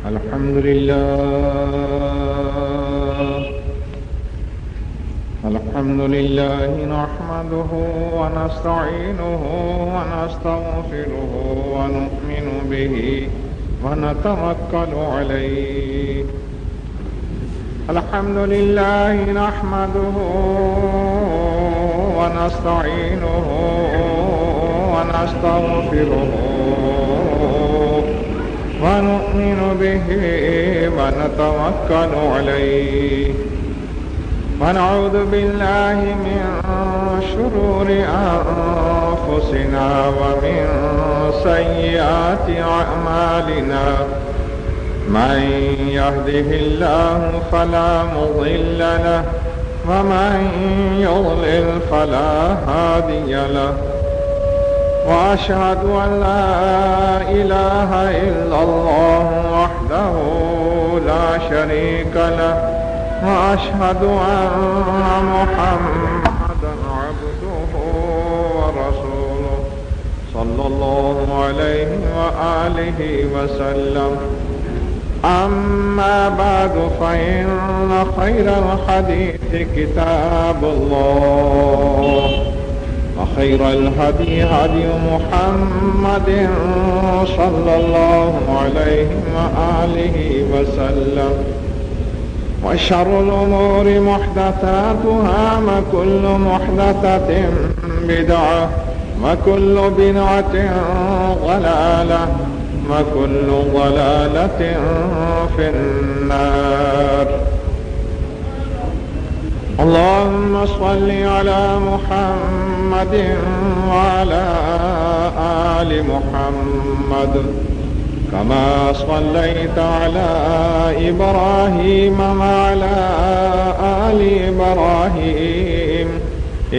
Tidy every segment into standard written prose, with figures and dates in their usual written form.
الحمد لله نحمده ونستعينه ونستغفره ونؤمن به ونتوكل عليه. الحمد لله نحمده ونستعينه ونستغفره ونؤمن به ونتوكل عليه. ونعوذ بالله من شرور أنفسنا ومن سيئات أعمالنا. من يهده الله فلا مضل له ومن يضلل فلا هادي له. وأشهد أن لا إله إلا الله وحده لا شريك له. وأشهد أن محمدا عبده ورسوله صلى الله عليه وآله وسلم. أما بعد فإن خير الحديث كتاب الله وخير الهدي هدي محمد صلى الله عليه وآله وسلم. وشر الأمور محدثاتها وكل محدثة بدعة وكل بدعة ضلالة وكل ضلالة في النار. اللهم صل على محمد وعلى آل محمد كما صليت على إبراهيم وعلى آل إبراهيم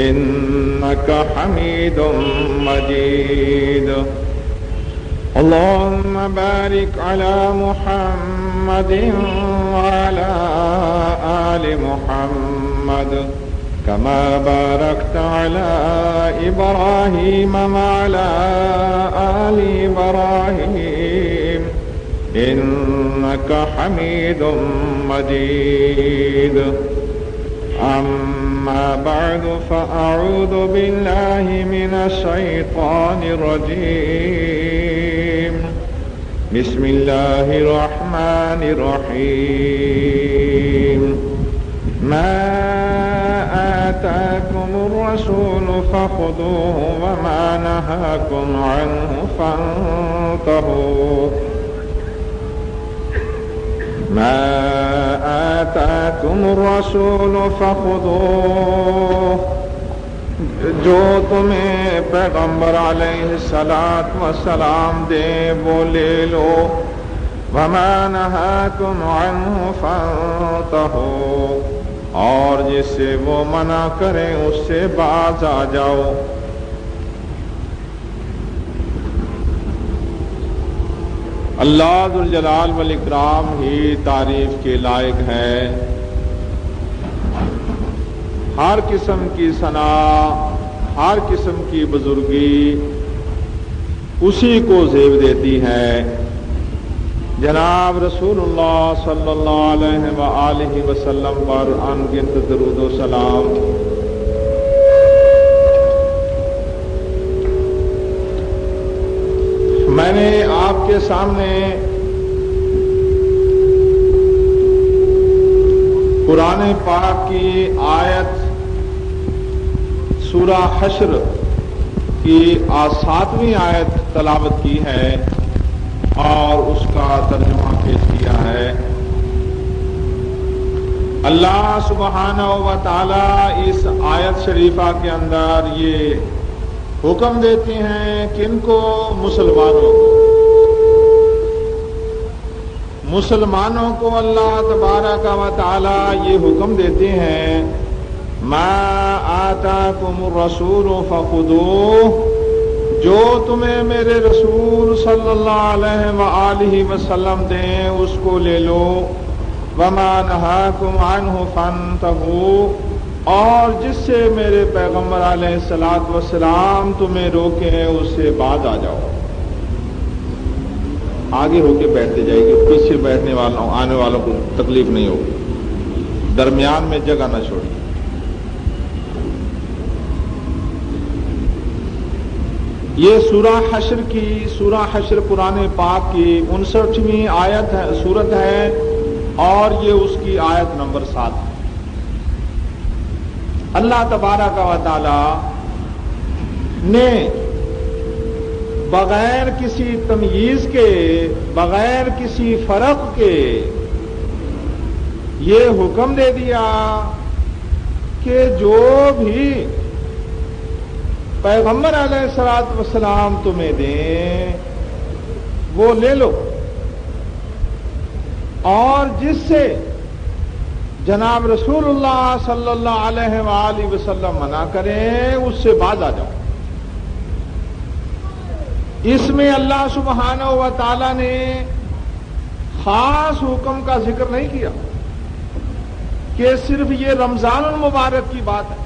إنك حميد مجيد. اللهم بارك على محمد وعلى آل محمد كما باركت على إبراهيم وعلى آل إبراهيم إنك حميد مجيد. أما بعد فأعوذ بالله من الشيطان الرجيم. بسم الله الرحمن الرحيم. ما آتاكم الرسول فخذوه وما نهاكم عنه فانتهوا. ما آتاكم الرسول فخذوه، جو تمہیں پیغمبر علیہ الصلاۃ والسلام دے وہ لے لو. وما نہاکم عنہ فانتہوا، اور جس سے وہ منع کریں اس سے باز آ جاؤ. اللہ ذوالجلال والاکرام ہی تعریف کے لائق ہے. ہر قسم کی ثنا، ہر قسم کی بزرگی اسی کو زیب دیتی ہے. جناب رسول اللہ صلی اللہ علیہ وآلہ وسلم پر انگنت درود و سلام. میں نے آپ کے سامنے قرآن پاک کی آیت سورہ حشر کی 7ویں آیت تلاوت کی ہے اور اس کا ترجمہ پیش کیا ہے. اللہ سبحانہ و تعالی اس آیت شریفہ کے اندر یہ حکم دیتے ہیں کہ ان کو مسلمانوں کو اللہ تبارک و تعالی یہ حکم دیتے ہیں ما آتاکم الرسول فخذوہ، جو تمہیں میرے رسول صلی اللہ علیہ وآلہ وسلم دیں اس کو لے لو. وما نہاکم عنہ فانتہوا، اور جس سے میرے پیغمبر علیہ الصلوۃ والسلام تمہیں روکے اس سے باز آ جاؤ. آگے ہو کے بیٹھتے جائے گی، پیچھے بیٹھنے والوں آنے والوں کو تکلیف نہیں ہوگی، درمیان میں جگہ نہ چھوڑی۔ یہ سورہ حشر قرآن پاک کی 59ویں آیت ہے، سورت ہے، اور یہ اس کی آیت نمبر 7 ہے۔ اللہ تبارک و تعالی نے بغیر کسی تمییز کے، بغیر کسی فرق کے یہ حکم دے دیا کہ جو بھی پیغمبر علیہ الصلوۃ والسلام تمہیں دیں وہ لے لو، اور جس سے جناب رسول اللہ صلی اللہ علیہ وآلہ وسلم منع کریں اس سے باز آ جاؤ۔ اس میں اللہ سبحانہ و تعالی نے خاص حکم کا ذکر نہیں کیا کہ صرف یہ رمضان المبارک کی بات ہے،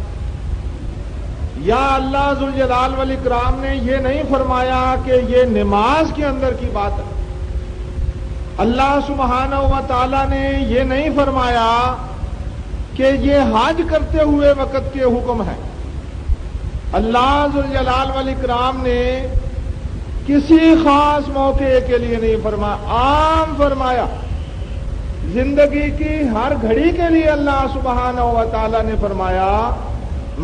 یا اللہ ذوالجلال والاکرام نے یہ نہیں فرمایا کہ یہ نماز کے اندر کی بات ہے، اللہ سبحانہ و تعالی نے یہ نہیں فرمایا کہ یہ حج کرتے ہوئے وقت کے حکم ہے، اللہ ذوالجلال والاکرام نے کسی خاص موقع کے لیے نہیں فرمایا، عام فرمایا، زندگی کی ہر گھڑی کے لیے اللہ سبحانہ و تعالی نے فرمایا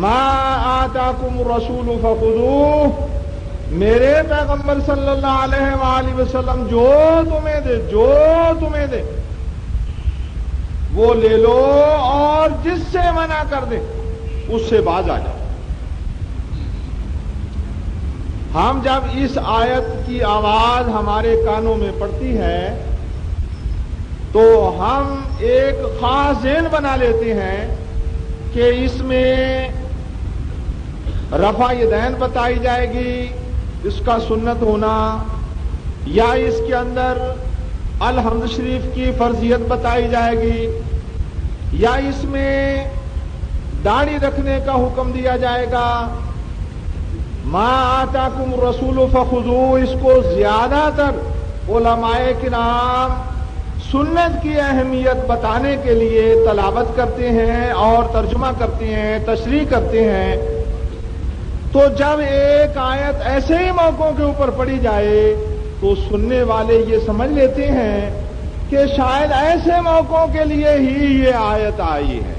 ما آتاکم الرسول فخذوہ، میرے پیغمبر صلی اللہ علیہ وآلہ وسلم جو تمہیں دے وہ لے لو، اور جس سے منع کر دے اس سے باز آ جاؤ۔ ہم جب اس آیت کی آواز ہمارے کانوں میں پڑتی ہے تو ہم ایک خاص ذہن بنا لیتے ہیں کہ اس میں رفع یدین بتائی جائے گی، اس کا سنت ہونا، یا اس کے اندر الحمد شریف کی فرضیت بتائی جائے گی، یا اس میں داڑھی رکھنے کا حکم دیا جائے گا۔ ما آتاکم الرسول فخذوہ، اس کو زیادہ تر علماء کرام سنت کی اہمیت بتانے کے لیے تلاوت کرتے ہیں اور ترجمہ کرتے ہیں، تشریح کرتے ہیں۔ تو جب ایک آیت ایسے ہی موقعوں کے اوپر پڑھی جائے تو سننے والے یہ سمجھ لیتے ہیں کہ شاید ایسے موقعوں کے لیے ہی یہ آیت آئی ہے۔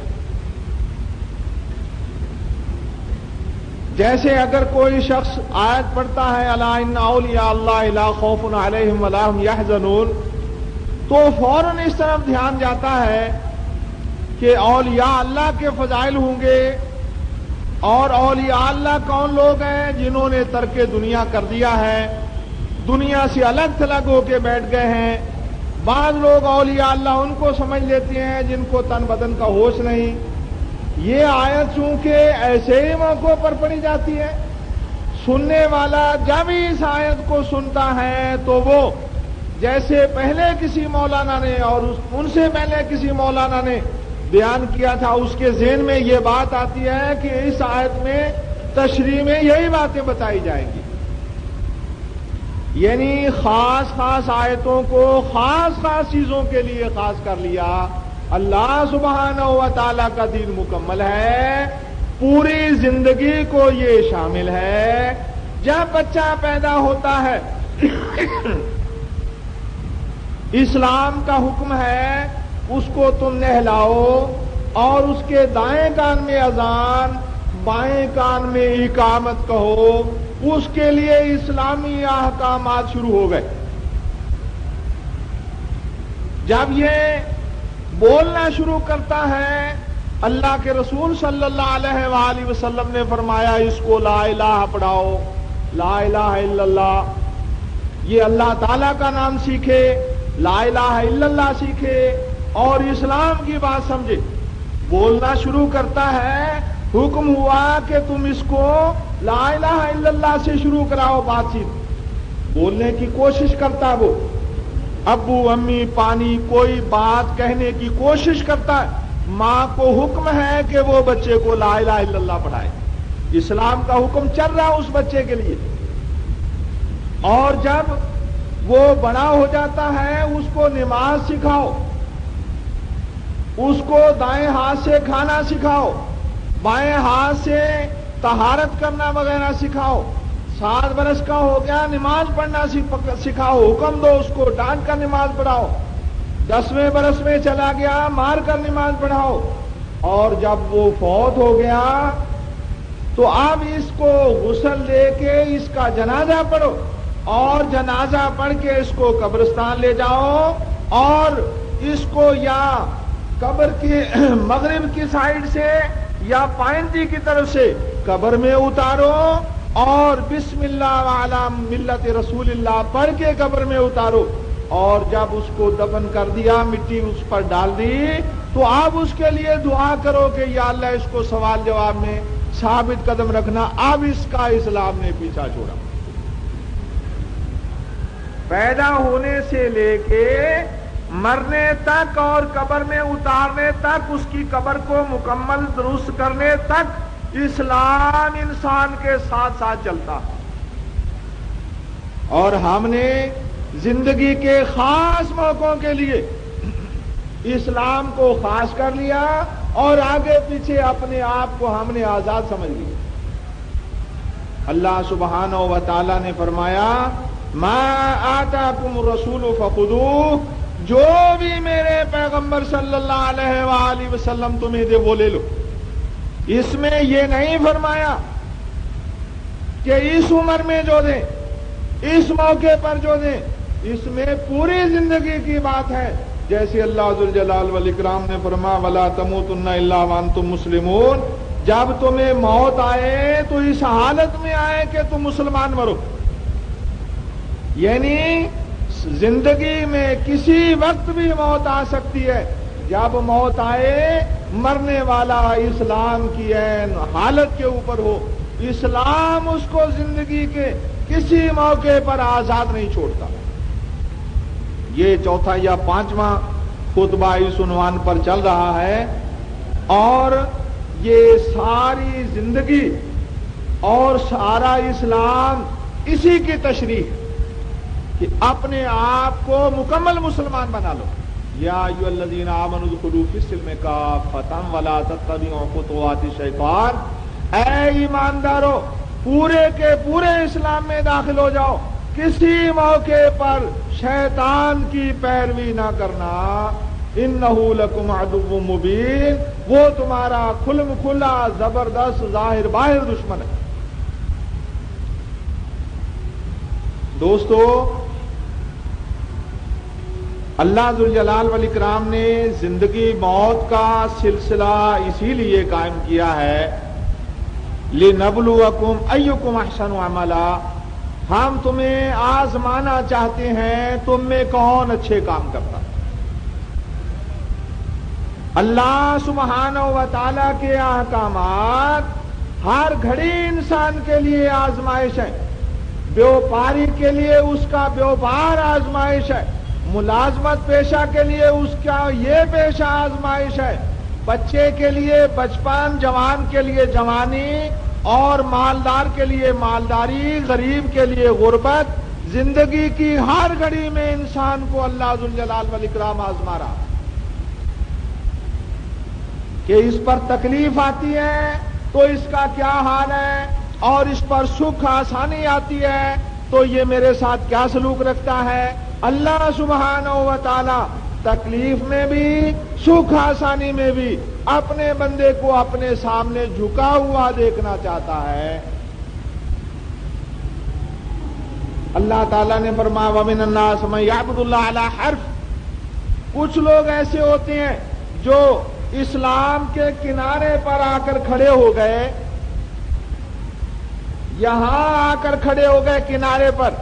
جیسے اگر کوئی شخص آیت پڑھتا ہے الا ان اولیاء اللہ لا خوف علیہم ولا هم یحزنون، تو فوراً اس طرف دھیان جاتا ہے کہ اولیاء اللہ کے فضائل ہوں گے، اور اولیاء اللہ کون لوگ ہیں؟ جنہوں نے ترک دنیا کر دیا ہے، دنیا سے الگ تھلگ ہو کے بیٹھ گئے ہیں۔ بعض لوگ اولیاء اللہ ان کو سمجھ لیتے ہیں جن کو تن بدن کا ہوش نہیں۔ یہ آیت چونکہ ایسے ہی موقعوں پر پڑھی جاتی ہے، سننے والا جب اس آیت کو سنتا ہے تو وہ جیسے پہلے کسی مولانا نے اور ان سے پہلے کسی مولانا نے بیان کیا تھا، اس کے ذہن میں یہ بات آتی ہے کہ اس آیت میں تشریح میں یہی باتیں بتائی جائیں گی، یعنی خاص خاص آیتوں کو خاص خاص چیزوں کے لیے خاص کر لیا۔ اللہ سبحانہ و تعالیٰ کا دین مکمل ہے، پوری زندگی کو یہ شامل ہے۔ جب بچہ پیدا ہوتا ہے اسلام کا حکم ہے اس کو تم نہلاؤ، اور اس کے دائیں کان میں اذان، بائیں کان میں اقامت کہو، اس کے لیے اسلامی احکامات شروع ہو گئے۔ جب یہ بولنا شروع کرتا ہے، اللہ کے رسول صلی اللہ علیہ وآلہ وسلم نے فرمایا اس کو لا الہ پڑھاؤ، لا الہ الا اللہ، یہ اللہ تعالیٰ کا نام سیکھے، لا الہ الا اللہ سیکھے اور اسلام کی بات سمجھے۔ بولنا شروع کرتا ہے، حکم ہوا کہ تم اس کو لا الہ الا اللہ سے شروع کراؤ بات چیت۔ بولنے کی کوشش کرتا، وہ ابو امی پانی کوئی بات کہنے کی کوشش کرتا ہے، ماں کو حکم ہے کہ وہ بچے کو لا الہ الا اللہ پڑھائے، اسلام کا حکم چل رہا اس بچے کے لیے۔ اور جب وہ بڑا ہو جاتا ہے اس کو نماز سکھاؤ، اس کو دائیں ہاتھ سے کھانا سکھاؤ، بائیں ہاتھ سے طہارت کرنا وغیرہ سکھاؤ۔ 7 برس کا ہو گیا نماز پڑھنا سکھاؤ، حکم دو اس کو، ڈانٹ کر نماز پڑھاؤ۔ 10ویں برس میں چلا گیا مار کر نماز پڑھاؤ، اور جب وہ فوت ہو گیا تو اب اس کو غسل دے کے اس کا جنازہ پڑھو، اور جنازہ پڑھ کے اس کو قبرستان لے جاؤ، اور اس کو یا قبر کی مغرب کی سائڈ سے یا پائنتی کی طرف سے قبر میں اتارو، اور بسم اللہ وعلی ملت رسول اللہ پڑھ کے قبر میں اتارو، اور جب اس کو دفن کر دیا، مٹی اس پر ڈال دی، تو آپ اس کے لیے دعا کرو کہ یا اللہ اس کو سوال جواب میں ثابت قدم رکھنا۔ اب اس کا اسلام نے پیچھا چھوڑا۔ پیدا ہونے سے لے کے مرنے تک اور قبر میں اتارنے تک، اس کی قبر کو مکمل درست کرنے تک اسلام انسان کے ساتھ ساتھ چلتا۔ اور ہم نے زندگی کے خاص موقعوں کے لیے اسلام کو خاص کر لیا، اور آگے پیچھے اپنے آپ کو ہم نے آزاد سمجھ لیا۔ اللہ سبحانہ و تعالی نے فرمایا ما آتاکم الرسول فخذوہ، جو بھی میرے پیغمبر صلی اللہ علیہ وآلہ وسلم تمہیں دے وہ لے لو۔ اس میں یہ نہیں فرمایا کہ اس عمر میں جو دیں، اس موقع پر جو دیں، اس میں پوری زندگی کی بات ہے۔ جیسے اللہ ذوالجلال والاکرام نے فرمایا وَلَا تَمُوتُنَّ إِلَّا وَأَنْتُمْ مُسْلِمُونَ، جب تمہیں موت آئے تو اس حالت میں آئے کہ تم مسلمان مرو۔ یعنی زندگی میں کسی وقت بھی موت آ سکتی ہے، جب موت آئے مرنے والا اسلام کی عین حالت کے اوپر ہو، اسلام اس کو زندگی کے کسی موقع پر آزاد نہیں چھوڑتا۔ یہ چوتھا یا 5واں خطبہ اس عنوان پر چل رہا ہے، اور یہ ساری زندگی اور سارا اسلام اسی کی تشریح ہے کہ اپنے آپ کو مکمل مسلمان بنا لو۔ یا ایھا الذین آمنوا ادخلوا فی السلم کافۃ ولا تتبعوا خطوات الشیطان، اے ایماندارو پورے کے پورے اسلام میں داخل ہو جاؤ، کسی موقع پر شیطان کی پیروی نہ کرنا۔ انہ لکم عدو مبین، وہ تمہارا کھلم کھلا زبردست ظاہر باہر دشمن ہے۔ دوستو، اللہ ذوالجلال والاکرام نے زندگی موت کا سلسلہ اسی لیے قائم کیا ہے لِنَبْلُوَكُمْ أَيُّكُمْ أَحْسَنُ عَمَلًا، ہم تمہیں آزمانا چاہتے ہیں تم میں کون اچھے کام کرتا۔ اللہ سبحانہ و تعالی کے احکامات ہر گھڑی انسان کے لیے آزمائش ہے۔ بیوپاری کے لیے اس کا بیوپار آزمائش ہے، ملازمت پیشہ کے لیے اس کا یہ پیشہ آزمائش ہے، بچے کے لیے بچپن، جوان کے لیے جوانی، اور مالدار کے لیے مالداری، غریب کے لیے غربت۔ زندگی کی ہر گھڑی میں انسان کو اللہ ذوالجلال والاکرام آزما رہا کہ اس پر تکلیف آتی ہے تو اس کا کیا حال ہے، اور اس پر سکھ آسانی آتی ہے تو یہ میرے ساتھ کیا سلوک رکھتا ہے۔ اللہ سبحانہ و تعالی تکلیف میں بھی سکھ آسانی میں بھی اپنے بندے کو اپنے سامنے جھکا ہوا دیکھنا چاہتا ہے۔ اللہ تعالیٰ نے فرمایا وَمِنَ النَّاسِ مَن يَعْبُدُ اللَّهَ عَلَىٰ حَرْفٍ، کچھ لوگ ایسے ہوتے ہیں جو اسلام کے کنارے پر آ کر کھڑے ہو گئے، یہاں آ کر کھڑے ہو گئے کنارے پر،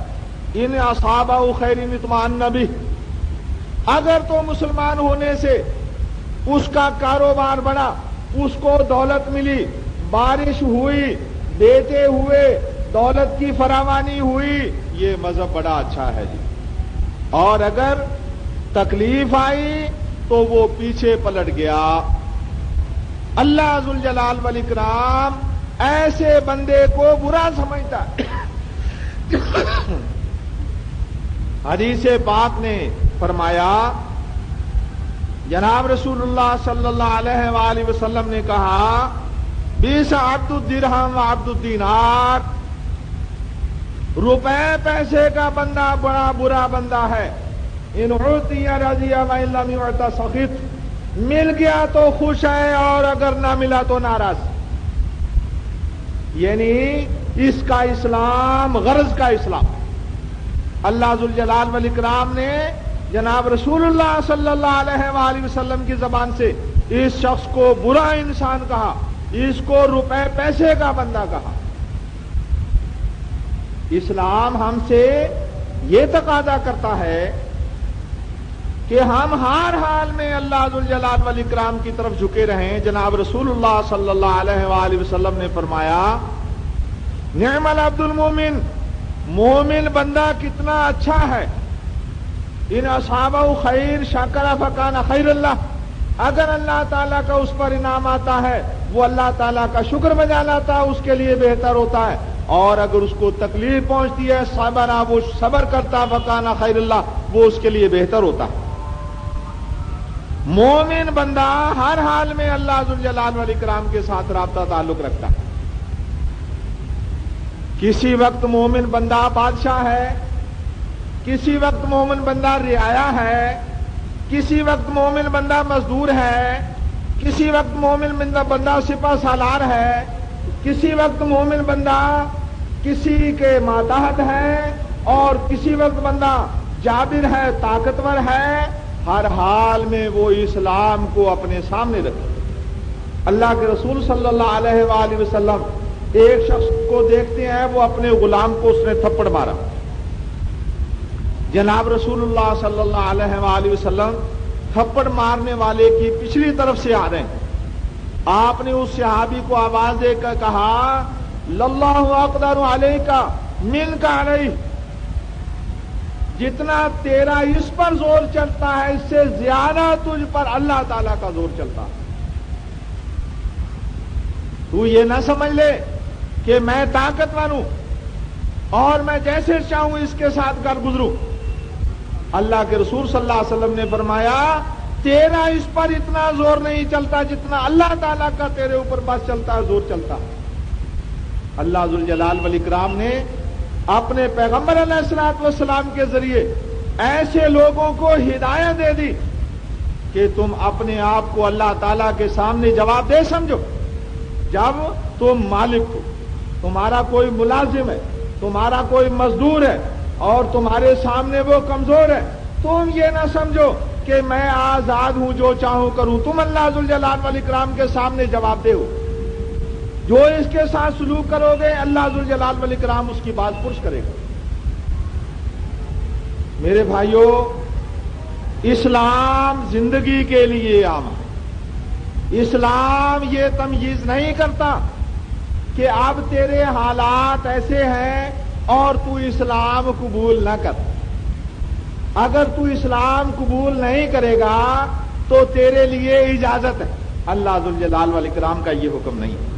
ان اصحابہ خیر اطمئن بہ، اگر تو مسلمان ہونے سے اس کا کاروبار بڑا، اس کو دولت ملی، بارش ہوئی، دیتے ہوئے دولت کی فراوانی ہوئی، یہ مذہب بڑا اچھا ہے جی، اور اگر تکلیف آئی تو وہ پیچھے پلٹ گیا۔ اللہ ذوالجلال والاکرام ایسے بندے کو برا سمجھتا ہے۔ حدیث پاک نے فرمایا، جناب رسول اللہ صلی اللہ علیہ وآلہ وسلم نے کہا، بیس عبد الدرہم و عبد الدینار، روپے پیسے کا بندہ بڑا برا بندہ ہے، ان اعطی رضی وان لم یعط سخط، مل گیا تو خوش ہے اور اگر نہ ملا تو ناراض۔ یعنی اس کا اسلام غرض کا اسلام۔ اللہ ذوالجلال والاکرام نے جناب رسول اللہ صلی اللہ علیہ وآلہ وسلم کی زبان سے اس شخص کو برا انسان کہا، اس کو روپے پیسے کا بندہ کہا۔ اسلام ہم سے یہ تقاضا کرتا ہے کہ ہم ہر حال میں اللہ ذوالجلال والاکرام کی طرف جھکے رہیں۔ جناب رسول اللہ صلی اللہ علیہ وآلہ وسلم نے فرمایا، نعم العبد المومن، مومن بندہ کتنا اچھا ہے، ان اصحابہ خیر شکر فکان خیر اللہ، اگر اللہ تعالیٰ کا اس پر انعام آتا ہے وہ اللہ تعالیٰ کا شکر بجا لاتا ہے، اس کے لیے بہتر ہوتا ہے، اور اگر اس کو تکلیف پہنچتی ہے صبر، وہ صبر کرتا فکان خیر اللہ، وہ اس کے لیے بہتر ہوتا ہے۔ مومن بندہ ہر حال میں اللہ ذوالجلال والاکرام کے ساتھ رابطہ تعلق رکھتا ہے۔ کسی وقت مومن بندہ بادشاہ ہے، کسی وقت مومن بندہ رعایا ہے، کسی وقت مومن بندہ مزدور ہے، کسی وقت مومن بندہ سپہ سالار ہے، کسی وقت مومن بندہ کسی کے ماتحت ہے، اور کسی وقت بندہ جابر ہے، طاقتور ہے۔ ہر حال میں وہ اسلام کو اپنے سامنے رکھے۔ اللہ کے رسول صلی اللہ علیہ وآلہ وسلم ایک شخص کو دیکھتے ہیں، وہ اپنے غلام کو اس نے تھپڑ مارا۔ جناب رسول اللہ صلی اللہ علیہ وآلہ وسلم تھپڑ مارنے والے کی پچھلی طرف سے آ رہے ہیں۔ آپ نے اس صحابی کو آواز دے کر کہا، للہ اقدر علیک منک علیہ، جتنا تیرا اس پر زور چلتا ہے اس سے زیادہ تجھ پر اللہ تعالیٰ کا زور چلتا ہے۔ تو یہ نہ سمجھ لے کہ میں طاقتور ہوں اور میں جیسے چاہوں اس کے ساتھ کر گزروں۔ اللہ کے رسول صلی اللہ علیہ وسلم نے فرمایا، تیرا اس پر اتنا زور نہیں چلتا جتنا اللہ تعالیٰ کا تیرے اوپر بس چلتا ہے، زور چلتا ہے۔ اللہ ذوالجلال والاکرام نے اپنے پیغمبر علیہ الصلوۃ والسلام کے ذریعے ایسے لوگوں کو ہدایت دے دی کہ تم اپنے آپ کو اللہ تعالیٰ کے سامنے جواب دہ سمجھو۔ جب تم مالک ہو، تمہارا کوئی ملازم ہے، تمہارا کوئی مزدور ہے اور تمہارے سامنے وہ کمزور ہے، تم یہ نہ سمجھو کہ میں آزاد ہوں جو چاہوں کروں، تم اللہ ذوالجلال والاکرام کے سامنے جواب دہ ہو۔ جو اس کے ساتھ سلوک کرو گے اللہ ذوالجلال والاکرام اس کی باز پرس کرے گا۔ میرے بھائیوں، اسلام زندگی کے لیے عام ہے۔ اسلام یہ تمییز نہیں کرتا کہ اب تیرے حالات ایسے ہیں اور تو اسلام قبول نہ کر۔ اگر تو اسلام قبول نہیں کرے گا تو تیرے لیے اجازت ہے۔ اللہ ذوالجلال والاکرام کا یہ حکم نہیں ہے۔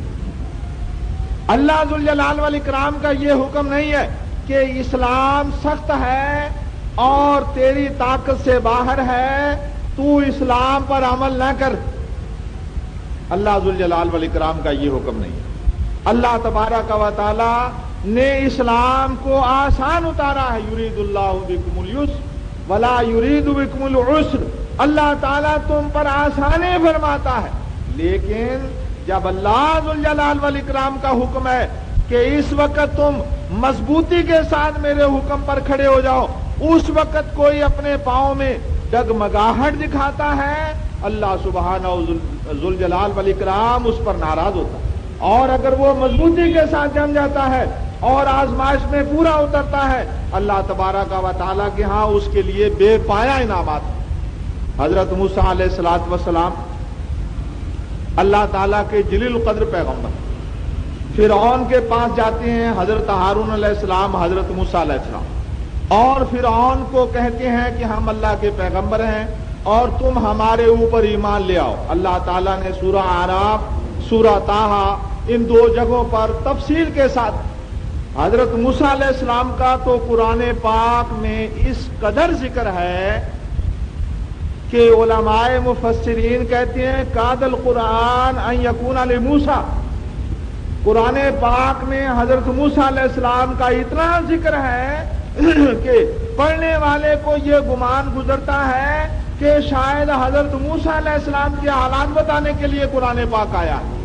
اللہ ذوالجلال والاکرام کا یہ حکم نہیں ہے کہ اسلام سخت ہے اور تیری طاقت سے باہر ہے، تو اسلام پر عمل نہ کر۔ اللہ ذوالجلال والاکرام کا یہ حکم نہیں ہے۔ اللہ تبارک و تعالی نے اسلام کو آسان اتارا ہے، یرید اللہ بکم اليسر ولا یرید بکم العسر۔ اللہ تعالیٰ تم پر آسانی فرماتا ہے، لیکن جب اللہ ذوالجلال والاکرام کا حکم ہے کہ اس وقت تم مضبوطی کے ساتھ میرے حکم پر کھڑے ہو جاؤ، اس وقت کوئی اپنے پاؤں میں ڈگمگاہٹ دکھاتا ہے، اللہ سبحانہ ذوالجلال والاکرام اس پر ناراض ہوتا ہے۔ اور اگر وہ مضبوطی کے ساتھ جم جاتا ہے اور آزمائش میں پورا اترتا ہے، اللہ تبارک و تعالیٰ کے ہاں اس کے لیے بے پایا انعامات۔ حضرت موسیٰ علیہ الصلوۃ والسلام اللہ تعالیٰ کے جلیل القدر پیغمبر، فرعون کے پاس جاتے ہیں حضرت ہارون علیہ السلام، حضرت موسیٰ علیہ السلام، اور فرعون کو کہتے ہیں کہ ہم اللہ کے پیغمبر ہیں اور تم ہمارے اوپر ایمان لے آؤ۔ اللہ تعالیٰ نے سورہ اعراف، سورہ طٰہٰ، ان دو جگہوں پر تفصیل کے ساتھ حضرت موسیٰ علیہ السلام کا تو قرآن پاک میں اس قدر ذکر ہے کہ علماء مفسرین کہتے ہیں کاد القرآن ان یکون لموسیٰ، قرآن پاک میں حضرت موسیٰ علیہ السلام کا اتنا ذکر ہے کہ پڑھنے والے کو یہ گمان گزرتا ہے کہ شاید حضرت موسیٰ علیہ السلام کے حالات بتانے کے لیے قرآن پاک آیا ہے۔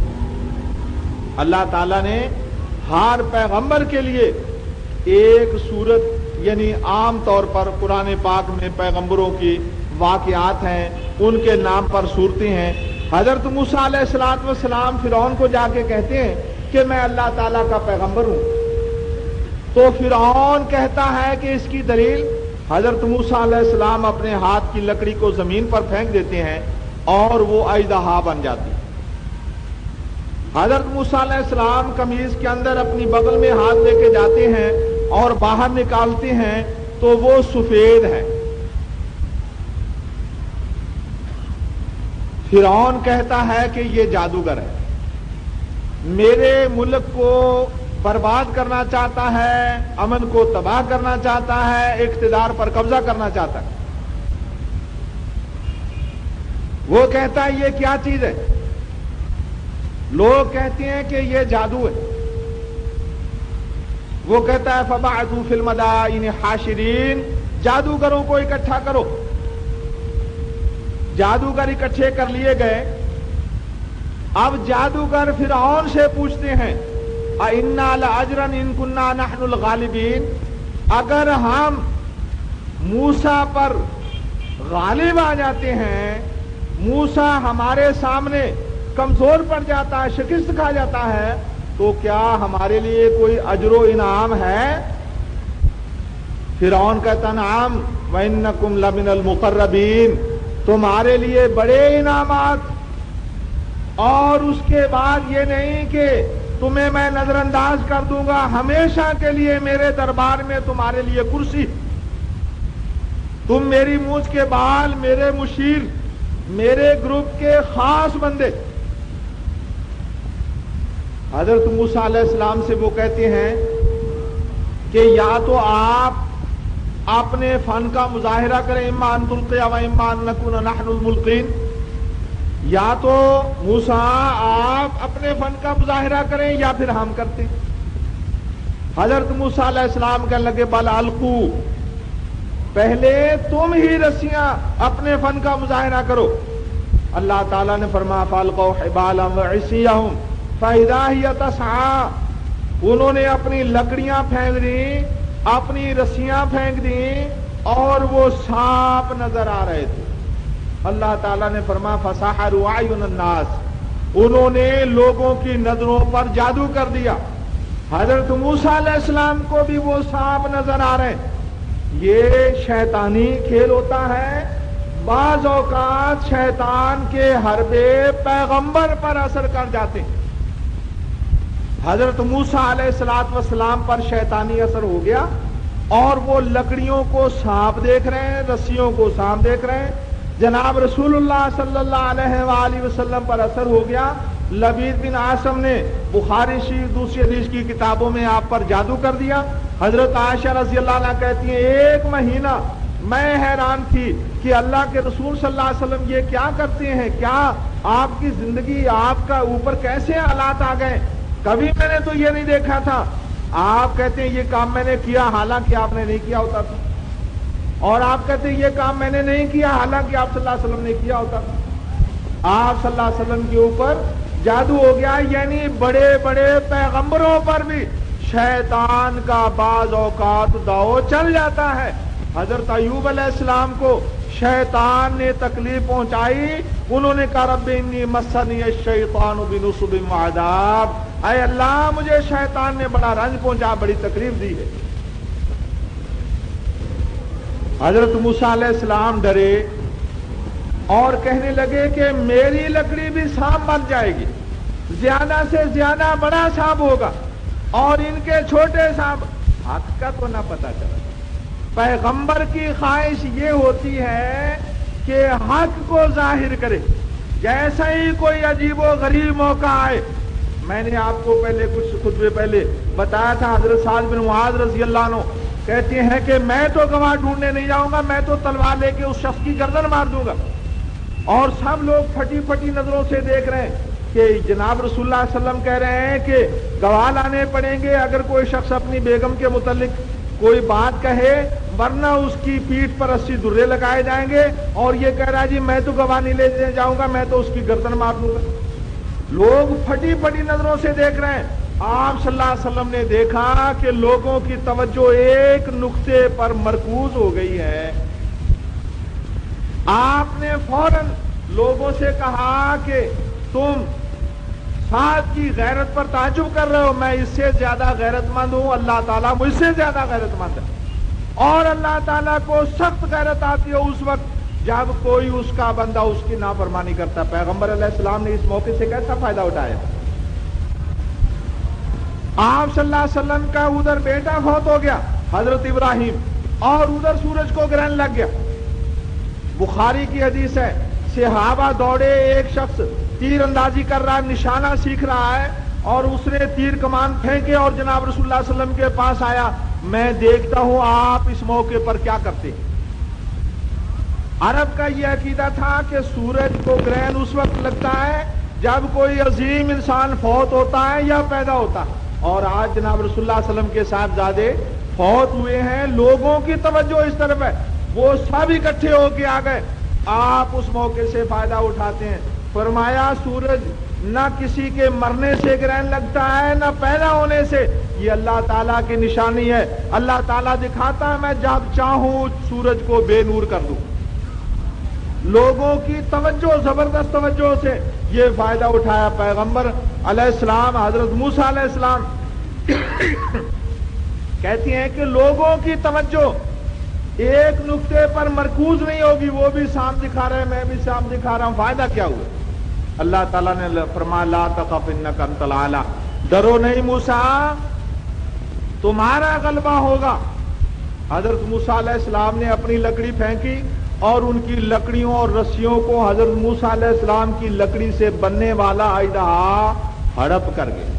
اللہ تعالیٰ نے ہر پیغمبر کے لیے ایک صورت، یعنی عام طور پر قرآن پاک میں پیغمبروں کی واقعات ہیں، ان کے نام پر صورتیں ہیں۔ حضرت موسیٰ علیہ السلام فرعون کو جا کے کہتے ہیں کہ میں اللہ تعالیٰ کا پیغمبر ہوں، تو فرعون کہتا ہے کہ اس کی دلیل حضرت موسیٰ علیہ السلام اپنے ہاتھ کی لکڑی کو زمین پر پھینک دیتے ہیں اور وہ اژدہا بن جاتی ہے۔ حضرت موسیٰ علیہ السلام قمیض کے اندر اپنی بغل میں ہاتھ لے کے جاتے ہیں اور باہر نکالتے ہیں تو وہ سفید ہے۔ فرعون کہتا ہے کہ یہ جادوگر ہے، میرے ملک کو برباد کرنا چاہتا ہے، امن کو تباہ کرنا چاہتا ہے، اقتدار پر قبضہ کرنا چاہتا ہے۔ وہ کہتا ہے یہ کیا چیز ہے؟ لوگ کہتے ہیں کہ یہ جادو ہے۔ وہ کہتا ہے فبعثوا فی المدائن حاشرین، جادوگروں کو اکٹھا کرو۔ جادوگر اکٹھے کر لیے گئے۔ اب جادوگر فرعون سے پوچھتے ہیں اَإِنَّا لَأَجْرًا إِن كُنَّا نَحْنُ الْغَالِبِينَ، اگر ہم موسیٰ پر غالب آ جاتے ہیں، موسیٰ ہمارے سامنے کمزور پڑ جاتا ہے، شکست کھا جاتا ہے، تو کیا ہمارے لیے کوئی اجر و انعام ہے؟ فرعون کہتا نعم وَإِنَّكُمْ لَمِنَ الْمُقَرَّبِينَ، تمہارے لیے بڑے انعامات، اور اس کے بعد یہ نہیں کہ تمہیں میں نظر انداز کر دوں گا، ہمیشہ کے لیے میرے دربار میں تمہارے لیے کرسی، تم میری مونچھ کے بال، میرے مشیر، میرے گروپ کے خاص بندے۔ حضرت موسیٰ علیہ السلام سے وہ کہتے ہیں کہ یا تو آپ اپنے فن کا مظاہرہ کریں، اما ان تلقی و اما ان نکون نحن الملقین، یا تو موسیٰ آپ اپنے فن کا مظاہرہ کریں یا پھر ہم کرتے ہیں۔ حضرت موسیٰ علیہ السلام کہنے لگے بل القو، پہلے تم ہی رسیاں اپنے فن کا مظاہرہ کرو۔ اللہ تعالیٰ نے فرمایا فالقوا حبالهم وعصیهم فاذا هي تسعى، انہوں نے اپنی لکڑیاں پھینک دیں، اپنی رسیاں پھینک دیں اور وہ سانپ نظر آ رہے تھے۔ اللہ تعالیٰ نے فرمایا فسحروا اعین الناس، انہوں نے لوگوں کی نظروں پر جادو کر دیا۔ حضرت موسیٰ علیہ السلام کو بھی وہ سانپ نظر آ رہے ہیں۔ یہ شیطانی کھیل ہوتا ہے، بعض اوقات شیطان کے حربے پیغمبر پر اثر کر جاتے ہیں۔ حضرت موسیٰ علیہ السلام پر شیطانی اثر ہو گیا اور وہ لکڑیوں کو سانپ دیکھ رہے ہیں، رسیوں کو سانپ دیکھ رہے ہیں۔ جناب رسول اللہ صلی اللہ علیہ وآلہ وسلم پر اثر ہو گیا۔ لبید بن عاصم نے بخاری شریف دوسری حدیث کی کتابوں میں آپ پر جادو کر دیا۔ حضرت عائشہ رضی اللہ عنہ کہتی ہیں 1 مہینہ میں حیران تھی کہ اللہ کے رسول صلی اللہ علیہ وسلم یہ کیا کرتے ہیں، کیا آپ کی زندگی، آپ کا اوپر کیسے حالات آ گئے، کبھی میں نے تو یہ نہیں دیکھا تھا۔ آپ کہتے ہیں یہ کام میں نے کیا حالانکہ آپ نے نہیں کیا ہوتا تھا، اور آپ کہتے ہیں یہ کام میں نے نہیں کیا حالانکہ آپ صلی اللہ علیہ وسلم نے کیا ہوتا تھا۔ آپ صلی اللہ علیہ وسلم کے اوپر جادو ہو گیا، یعنی بڑے بڑے پیغمبروں پر بھی شیطان کا بعض اوقات داؤ چل جاتا ہے۔ حضرت ایوب علیہ السلام کو شیطان نے تکلیف پہنچائی، انہوں نے کہا رب انی مسنی الشیطان بنصب وعذاب، اے اللہ مجھے شیطان نے بڑا رنج پہنچا، بڑی تکلیف دی ہے۔ حضرت موسیٰ علیہ السلام ڈرے اور کہنے لگے کہ میری لکڑی بھی سانپ بن جائے گی، زیادہ سے زیادہ بڑا سانپ ہوگا اور ان کے چھوٹے سانپ، حق کا تو نہ پتہ چلا۔ پیغمبر کی خواہش یہ ہوتی ہے کہ حق کو ظاہر کرے، جیسا ہی کوئی عجیب و غریب موقع آئے میں نے آپ کو پہلے کچھ خطبے پہلے بتایا تھا، حضرت سعد بن معاذ رضی اللہ عنہ کہتے ہیں کہ میں تو گواہ ڈھونڈنے نہیں جاؤں گا، میں تو تلوار لے کے اس شخص کی گردن مار دوں گا. اور سب لوگ پھٹی پھٹی نظروں سے دیکھ رہے ہیں کہ جناب رسول اللہ صلی اللہ علیہ وسلم کہہ رہے ہیں کہ گواہ لانے پڑیں گے اگر کوئی شخص اپنی بیگم کے متعلق کوئی بات کہے، ورنہ اس کی پیٹھ پر 80 درے لگائے جائیں گے. اور یہ کہہ رہا ہے جی میں تو گواہ نہیں لے جاؤں گا، میں تو اس کی گردن مار دوں گا. لوگ پھٹی پھٹی نظروں سے دیکھ رہے ہیں. آپ صلی اللہ علیہ وسلم نے دیکھا کہ لوگوں کی توجہ ایک نقطے پر مرکوز ہو گئی ہے. آپ نے فوراً لوگوں سے کہا کہ تم سعد کی غیرت پر تعجب کر رہے ہو، میں اس سے زیادہ غیرت مند ہوں، اللہ تعالیٰ مجھ سے زیادہ غیرت مند ہے. اور اللہ تعالیٰ کو سخت غیرت آتی ہے اس وقت جب کوئی اس کا بندہ اس کی نافرمانی کرتا. پیغمبر علیہ السلام نے اس موقع سے کیسا فائدہ اٹھایا؟ آپ صلی اللہ علیہ وسلم کا ادھر بیٹا فوت ہو گیا حضرت ابراہیم، اور ادھر سورج کو گرہن لگ گیا. بخاری کی حدیث ہے، صحابہ دوڑے، ایک شخص تیر اندازی کر رہا ہے، نشانہ سیکھ رہا ہے، اور اس نے تیر کمان پھینکے اور جناب رسول اللہ صلی اللہ علیہ وسلم کے پاس آیا. میں دیکھتا ہوں آپ اس موقع پر کیا کرتے. عرب کا یہ عقیدہ تھا کہ سورج کو گرہن اس وقت لگتا ہے جب کوئی عظیم انسان فوت ہوتا ہے یا پیدا ہوتا ہے. اور آج جناب رسول اللہ صلی اللہ علیہ وسلم کے صاحبزادے فوت ہوئے ہیں، لوگوں کی توجہ اس طرف ہے، وہ سب اکٹھے ہو کے آ گئے. آپ اس موقع سے فائدہ اٹھاتے ہیں. فرمایا سورج نہ کسی کے مرنے سے گرہن لگتا ہے نہ پیدا ہونے سے، یہ اللہ تعالیٰ کی نشانی ہے. اللہ تعالیٰ دکھاتا ہے میں جب چاہوں سورج کو بے نور کر دوں. لوگوں کی توجہ، زبردست توجہ سے یہ فائدہ اٹھایا. پیغمبر علیہ السلام حضرت موسیٰ علیہ السلام کہتی ہیں کہ لوگوں کی توجہ ایک نقطے پر مرکوز نہیں ہوگی، وہ بھی سام دکھا رہے ہیں، میں بھی سام دکھا رہا ہوں، فائدہ کیا ہوا؟ اللہ تعالیٰ نے فرمایا لا تخف انک انت الاعلی، ڈرو نہیں موسیٰ تمہارا غلبہ ہوگا. حضرت موسیٰ علیہ السلام نے اپنی لکڑی پھینکی اور ان کی لکڑیوں اور رسیوں کو حضرت موسیٰ علیہ السلام کی لکڑی سے بننے والا اژدہا ہڑپ کر گیا.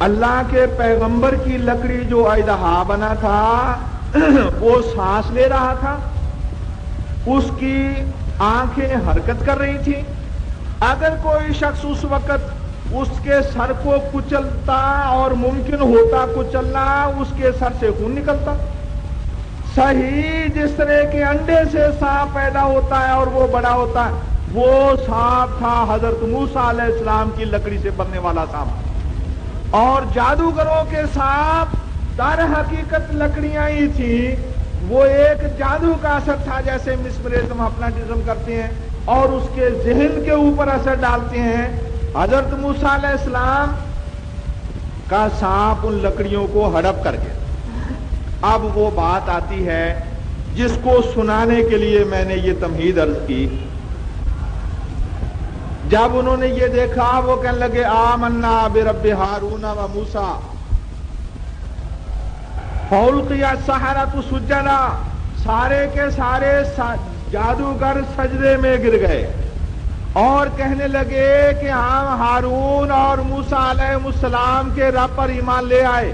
اللہ کے پیغمبر کی لکڑی جو اژدہا بنا تھا وہ سانس لے رہا تھا، اس کی آنکھیں حرکت کر رہی تھی. اگر کوئی شخص اس وقت اس کے سر کو کچلتا اور ممکن ہوتا کچلنا، اس کے سر سے خون نکلتا. صحیح جس طرح کے انڈے سے سانپ پیدا ہوتا ہے اور وہ بڑا ہوتا ہے، وہ سانپ تھا حضرت موسیٰ علیہ السلام کی لکڑی سے بننے والا سانپ. اور جادوگروں کے سانپ در حقیقت لکڑیاں ہی تھیں، وہ ایک جادو کا اثر تھا، جیسے مسمرزم اپنا جسم کرتے ہیں اور اس کے ذہن کے اوپر اثر ڈالتے ہیں. حضرت موسیٰ علیہ السلام کا سانپ ان لکڑیوں کو ہڑپ کر گیا. اب وہ بات آتی ہے جس کو سنانے کے لیے میں نے یہ تمہید عرض کی. جب انہوں نے یہ دیکھا وہ کہنے لگے آمنا برب ہارون و موسیٰ فَأُلْقِيَ السَّحَرَةُ سُجَّدًا، سارے کے سارے جادوگر سجدے میں گر گئے اور کہنے لگے کہ ہم ہارون اور موسیٰ علیہ السلام کے رب پر ایمان لے آئے.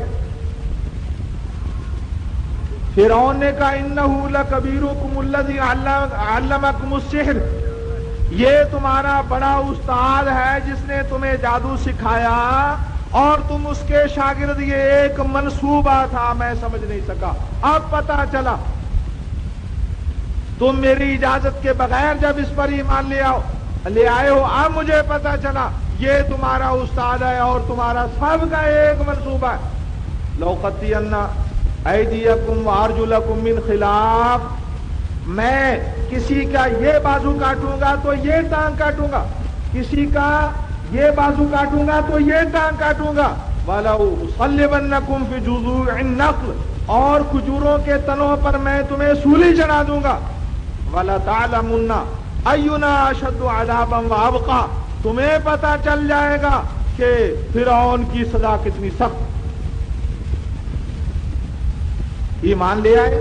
فرعون نے کہا اِنَّهُ لَكَبِيرُكُمُ الَّذِي عَلَّمَكُمُ السِّحْرَ، یہ تمہارا بڑا استاد ہے جس نے تمہیں جادو سکھایا، اور تم اس کے شاگرد، یہ ایک منصوبہ تھا میں سمجھ نہیں سکا. اب پتا چلا تم میری اجازت کے بغیر جب اس پر ایمان لے آئے ہو، اب مجھے پتا چلا یہ تمہارا استاد ہے اور تمہارا سب کا ایک منصوبہ ہے. لَأُقَطِّعَنَّ أَيْدِيَكُمْ وَأَرْجُلَكُمْ مِنْ خِلَافٍ، میں کسی کا یہ بازو کاٹوں گا تو یہ ٹانگ کاٹوں گا، کسی کا یہ بازو کاٹوں گا تو یہ ٹانگ کاٹوں گا. وَلَأُصَلِّبَنَّكُمْ فِي جُذُوعِ النَّخْلِ، اور کھجوروں کے تنوں پر میں تمہیں سولی چڑھا دوں گا. وَلَتَعْلَمُنَّ أَيُّنَا أَشَدُّ عَذَابًا وَأَبْقَىٰ، تمہیں پتا چل جائے گا کہ فرعون کی سزا کتنی سخت. ایمان لے آئے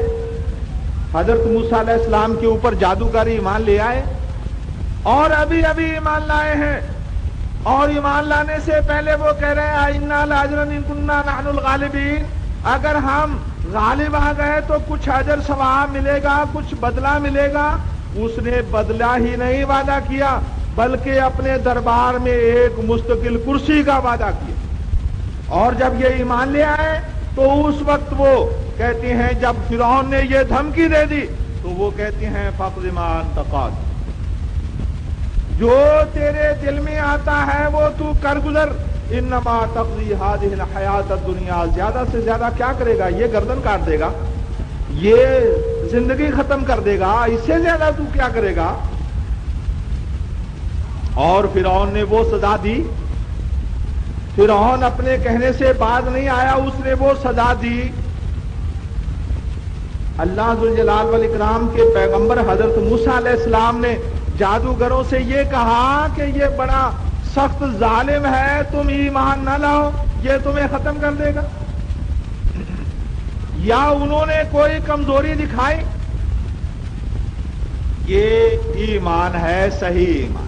حضرت موسیٰ علیہ السلام کے اوپر جادوگر ایمان لے آئے، اور ابھی ابھی ایمان لائے ہیں اور ایمان لانے سے پہلے وہ کہہ رہے ہیں اِنَّا لَأَجْرًا إِن كُنَّا نَحْنُ الْغَالِبِينَ، اگر ہم غالب آ گئے تو کچھ اجر ثواب ملے گا، کچھ بدلہ ملے گا۔ اس نے بدلہ ہی نہیں وعدہ کیا بلکہ اپنے دربار میں ایک مستقل کرسی کا وعدہ کیا۔ اور جب یہ ایمان لے آئے تو اس وقت وہ کہتے ہیں، جب فرعون نے یہ دھمکی دے دی تو وہ کہتے ہیں فَاقْضِ مَا أَنْتَ قَاضٍ، جو تیرے دل میں آتا ہے وہ تو کر گزر، انما تقضی هذه الحیات الدنیا، زیادہ سے زیادہ کیا کرے گا؟ یہ گردن کاٹ دے گا، یہ زندگی ختم کر دے گا، اس سے زیادہ تو کیا کرے گا؟ اور فرعون نے وہ سزا دی۔ فرعون اپنے کہنے سے باز نہیں آیا، اس نے وہ سزا دی۔ اللہ ذوالجلال والاکرام کے پیغمبر حضرت موسیٰ علیہ السلام نے جادوگروں سے یہ کہا کہ یہ بڑا سخت ظالم ہے، تم ایمان نہ لاؤ، یہ تمہیں ختم کر دے گا۔ یا انہوں نے کوئی کمزوری دکھائی؟ یہ ایمان ہے، صحیح ایمان۔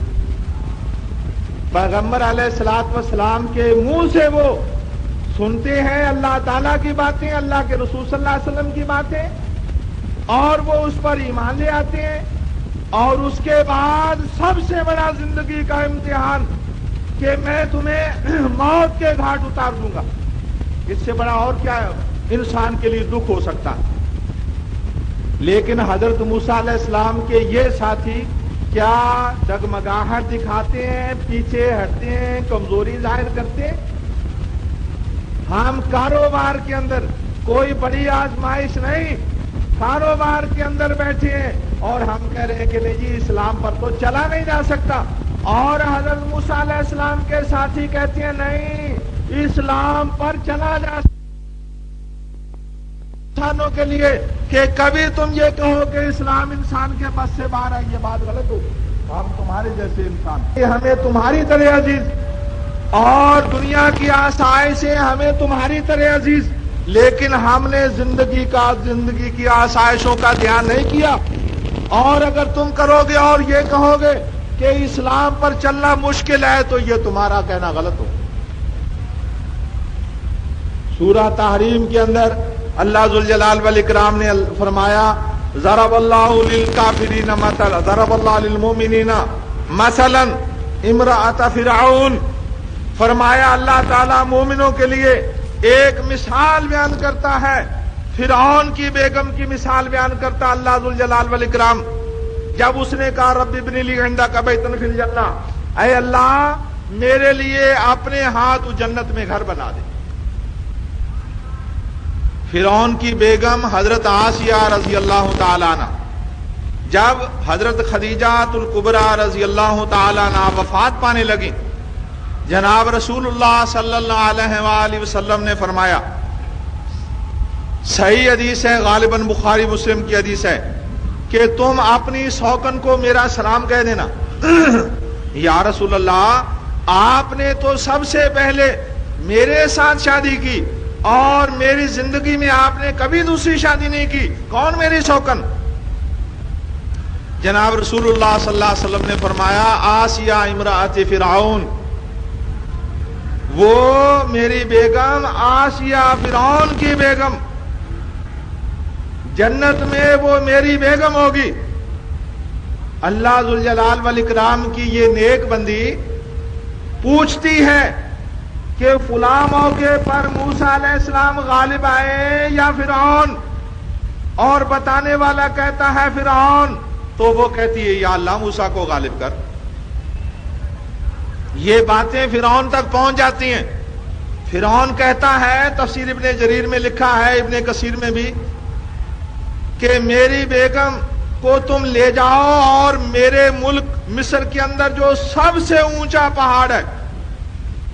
پیغمبر علیہ الصلوۃ والسلام کے منہ سے وہ سنتے ہیں اللہ تعالیٰ کی باتیں، اللہ کے رسول صلی اللہ علیہ وسلم کی باتیں، اور وہ اس پر ایمان لے آتے ہیں۔ اور اس کے بعد سب سے بڑا زندگی کا امتحان کہ میں تمہیں موت کے گھاٹ اتار دوں گا، اس سے بڑا اور کیا انسان کے لیے دکھ ہو سکتا ہے؟ لیکن حضرت موسیٰ علیہ السلام کے یہ ساتھی کیا ڈگمگاہٹ دکھاتے ہیں، پیچھے ہٹتے ہیں، کمزوری ظاہر کرتے ہیں؟ ہم کاروبار کے اندر کوئی بڑی آزمائش نہیں، کاروبار کے اندر بیٹھے ہیں اور ہم کہہ رہے ہیں کہ نہیں جی اسلام پر تو چلا نہیں جا سکتا، اور حضرت موسیٰ علیہ السلام کے ساتھی کہتے ہیں نہیں اسلام پر چلا جا سکتا انسانوں کے لیے، کہ کبھی تم یہ کہو کہ اسلام انسان کے بس سے باہر ہے، یہ بات غلط ہوگی۔ ہم تمہارے جیسے انسان، ہمیں تمہاری طرح عزیز، اور دنیا کی آسائشیں ہمیں تمہاری طرح عزیز، لیکن ہم نے زندگی کی آسائشوں کا دھیان نہیں کیا۔ اور اگر تم کرو گے اور یہ کہو گے کہ اسلام پر چلنا مشکل ہے تو یہ تمہارا کہنا غلط ہو۔ سورہ تحریم کے اندر اللہ ذوالجلال والاکرام نے فرمایا ضرب اللہ للکافرین مثلا ضرب اللہ للمؤمنین مثلا امرأۃ فرعون، فرمایا اللہ تعالیٰ مومنوں کے لیے ایک مثال بیان کرتا ہے، فرعون کی بیگم کی مثال بیان کرتا اللہ ذوالجلال والاکرام۔ جب اس نے کہا رب ابن لی عندک بیتا فی الجنہ، اے اللہ میرے لیے اپنے ہاتھ جنت میں گھر بنا دے۔ فرعون کی بیگم حضرت آسیہ رضی اللہ تعالی عنہ، جب حضرت خدیجہ الکبریٰ رضی اللہ تعالی عنہ وفات پانے لگی، جناب رسول اللہ صلی اللہ علیہ وآلہ وسلم نے فرمایا، صحیح حدیث ہے، غالباً بخاری مسلم کی حدیث ہے، کہ تم اپنی سوکن کو میرا سلام کہہ دینا۔ یا رسول اللہ، آپ نے تو سب سے پہلے میرے ساتھ شادی کی اور میری زندگی میں آپ نے کبھی دوسری شادی نہیں کی، کون میری سوکن؟ جناب رسول اللہ صلی اللہ علیہ وسلم نے فرمایا آسیہ امرأۃ فرعون، وہ میری بیگم آسیہ فرعون کی بیگم، جنت میں وہ میری بیگم ہوگی۔ اللہ ذوالجلال والاکرام کی یہ نیک بندی پوچھتی ہے کہ فلاں موقع پر موسیٰ علیہ السلام غالب آئے یا فرعون، اور بتانے والا کہتا ہے فرعون، تو وہ کہتی ہے یا اللہ موسیٰ کو غالب کر۔ یہ باتیں فرعون تک پہنچ جاتی ہیں۔ فرعون کہتا ہے، تفسیر ابن جریر میں لکھا ہے، ابن کثیر میں بھی، کہ میری بیگم کو تم لے جاؤ اور میرے ملک مصر کے اندر جو سب سے اونچا پہاڑ ہے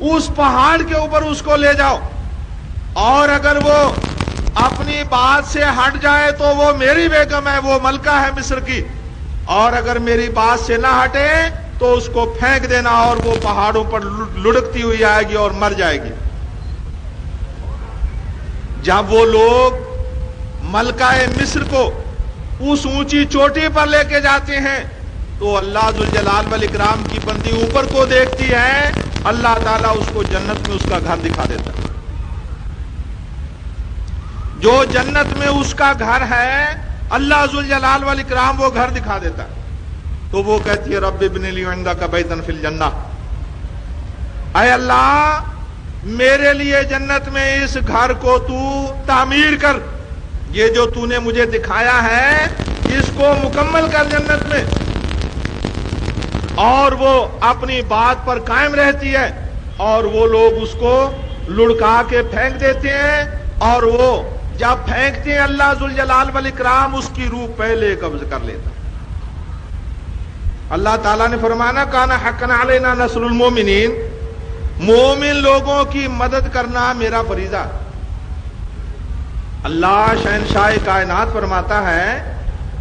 اس پہاڑ کے اوپر اس کو لے جاؤ، اور اگر وہ اپنی بات سے ہٹ جائے تو وہ میری بیگم ہے، وہ ملکہ ہے مصر کی، اور اگر میری بات سے نہ ہٹے تو اس کو پھینک دینا اور وہ پہاڑوں پر لڑکتی ہوئی آئے گی اور مر جائے گی۔ جب وہ لوگ ملکہ مصر کو اس اونچی چوٹی پر لے کے جاتے ہیں تو اللہ ذوالجلال والاکرام کی بندی اوپر کو دیکھتی ہے اللہ تعالیٰ اس کو جنت میں اس کا گھر دکھا دیتا ہے. جو جنت میں اس کا گھر ہے اللہ ذوالجلال والاکرام وہ گھر دکھا دیتا ہے. تو وہ کہتی ہے رب ابن لی عندک بیتا فی الجنہ، اے اللہ میرے لیے جنت میں اس گھر کو تو تعمیر کر، یہ جو تو نے مجھے دکھایا ہے اس کو مکمل کر جنت میں. اور وہ اپنی بات پر قائم رہتی ہے اور وہ لوگ اس کو لڑکا کے پھینک دیتے ہیں، اور وہ جب پھینکتے ہیں اللہ ذوالجلال والاکرام اس کی روح پہلے قبض کر لیتا. اللہ تعالیٰ نے فرمانا کان حقا علینا نصر المومنین، مومن لوگوں کی مدد کرنا میرا فریضہ. اللہ شہنشاہ کائنات فرماتا ہے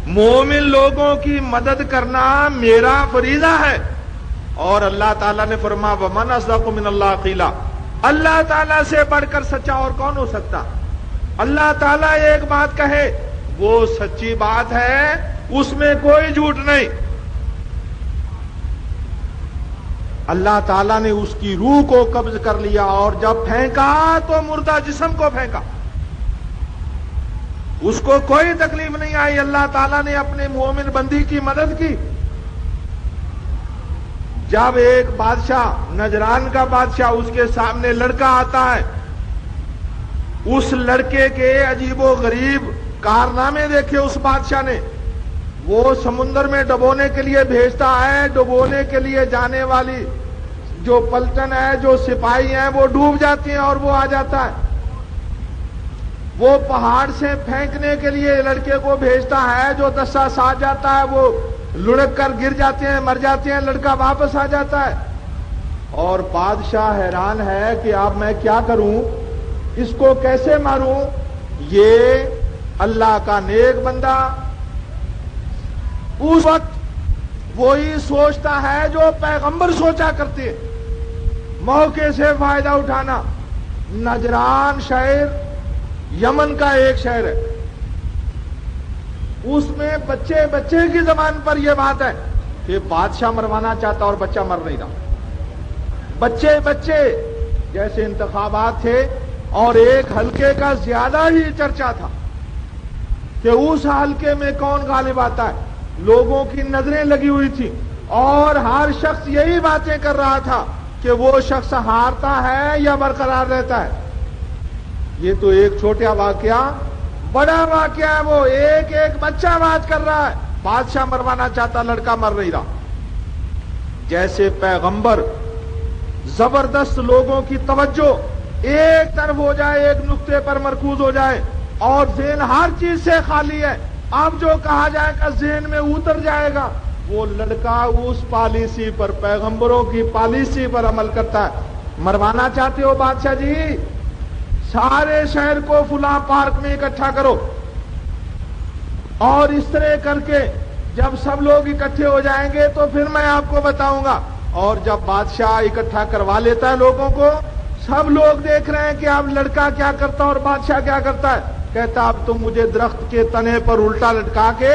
مومن لوگوں کی مدد کرنا میرا فریضہ ہے. اور اللہ تعالیٰ نے فرمایا ومن اصدق من اللہ قیلا، اللہ تعالیٰ سے بڑھ کر سچا اور کون ہو سکتا. اللہ تعالیٰ ایک بات کہے وہ سچی بات ہے، اس میں کوئی جھوٹ نہیں. اللہ تعالیٰ نے اس کی روح کو قبض کر لیا اور جب پھینکا تو مردہ جسم کو پھینکا، اس کو کوئی تکلیف نہیں آئی. اللہ تعالیٰ نے اپنے مومن بندی کی مدد کی. جب ایک بادشاہ نجران کا بادشاہ اس کے سامنے لڑکا آتا ہے، اس لڑکے کے عجیب و غریب کارنامے دیکھے اس بادشاہ نے. وہ سمندر میں ڈبونے کے لیے بھیجتا ہے، ڈبونے کے لیے جانے والی جو پلٹن ہے جو سپاہی ہیں وہ ڈوب جاتی ہیں اور وہ آ جاتا ہے. وہ پہاڑ سے پھینکنے کے لیے لڑکے کو بھیجتا ہے، جو دسا ساتھ جاتا ہے وہ لڑک کر گر جاتے ہیں، مر جاتے ہیں، لڑکا واپس آ جاتا ہے. اور بادشاہ حیران ہے کہ اب میں کیا کروں، اس کو کیسے ماروں. یہ اللہ کا نیک بندہ اس وقت وہی سوچتا ہے جو پیغمبر سوچا کرتے، موقع سے فائدہ اٹھانا. نجران شہر یمن کا ایک شہر ہے، اس میں بچے بچے کی زبان پر یہ بات ہے کہ بادشاہ مروانا چاہتا اور بچہ مر نہیں رہا. بچے بچے جیسے انتخابات تھے اور ایک حلقے کا زیادہ ہی چرچا تھا کہ اس حلقے میں کون غالب آتا ہے. لوگوں کی نظریں لگی ہوئی تھی اور ہر شخص یہی باتیں کر رہا تھا کہ وہ شخص ہارتا ہے یا برقرار رہتا ہے. یہ تو ایک چھوٹا واقعہ، بڑا واقعہ ہے. وہ ایک ایک بچہ بات کر رہا ہے، بادشاہ مروانا چاہتا، لڑکا مر نہیں رہا. جیسے پیغمبر زبردست لوگوں کی توجہ ایک طرف ہو جائے، ایک نقطے پر مرکوز ہو جائے اور ذہن ہر چیز سے خالی ہے، اب جو کہا جائے گا ذہن میں اتر جائے گا. وہ لڑکا اس پالیسی پر، پیغمبروں کی پالیسی پر عمل کرتا ہے. مروانا چاہتے ہو بادشاہ جی، سارے شہر کو فلاں پارک میں اکٹھا کرو، اور اس طرح کر کے جب سب لوگ اکٹھے ہو جائیں گے تو پھر میں آپ کو بتاؤں گا. اور جب بادشاہ اکٹھا کروا لیتا ہے لوگوں کو، سب لوگ دیکھ رہے ہیں کہ اب لڑکا کیا کرتا اور بادشاہ کیا کرتا ہے. کہتا اب تم مجھے درخت کے تنے پر الٹا لٹکا کے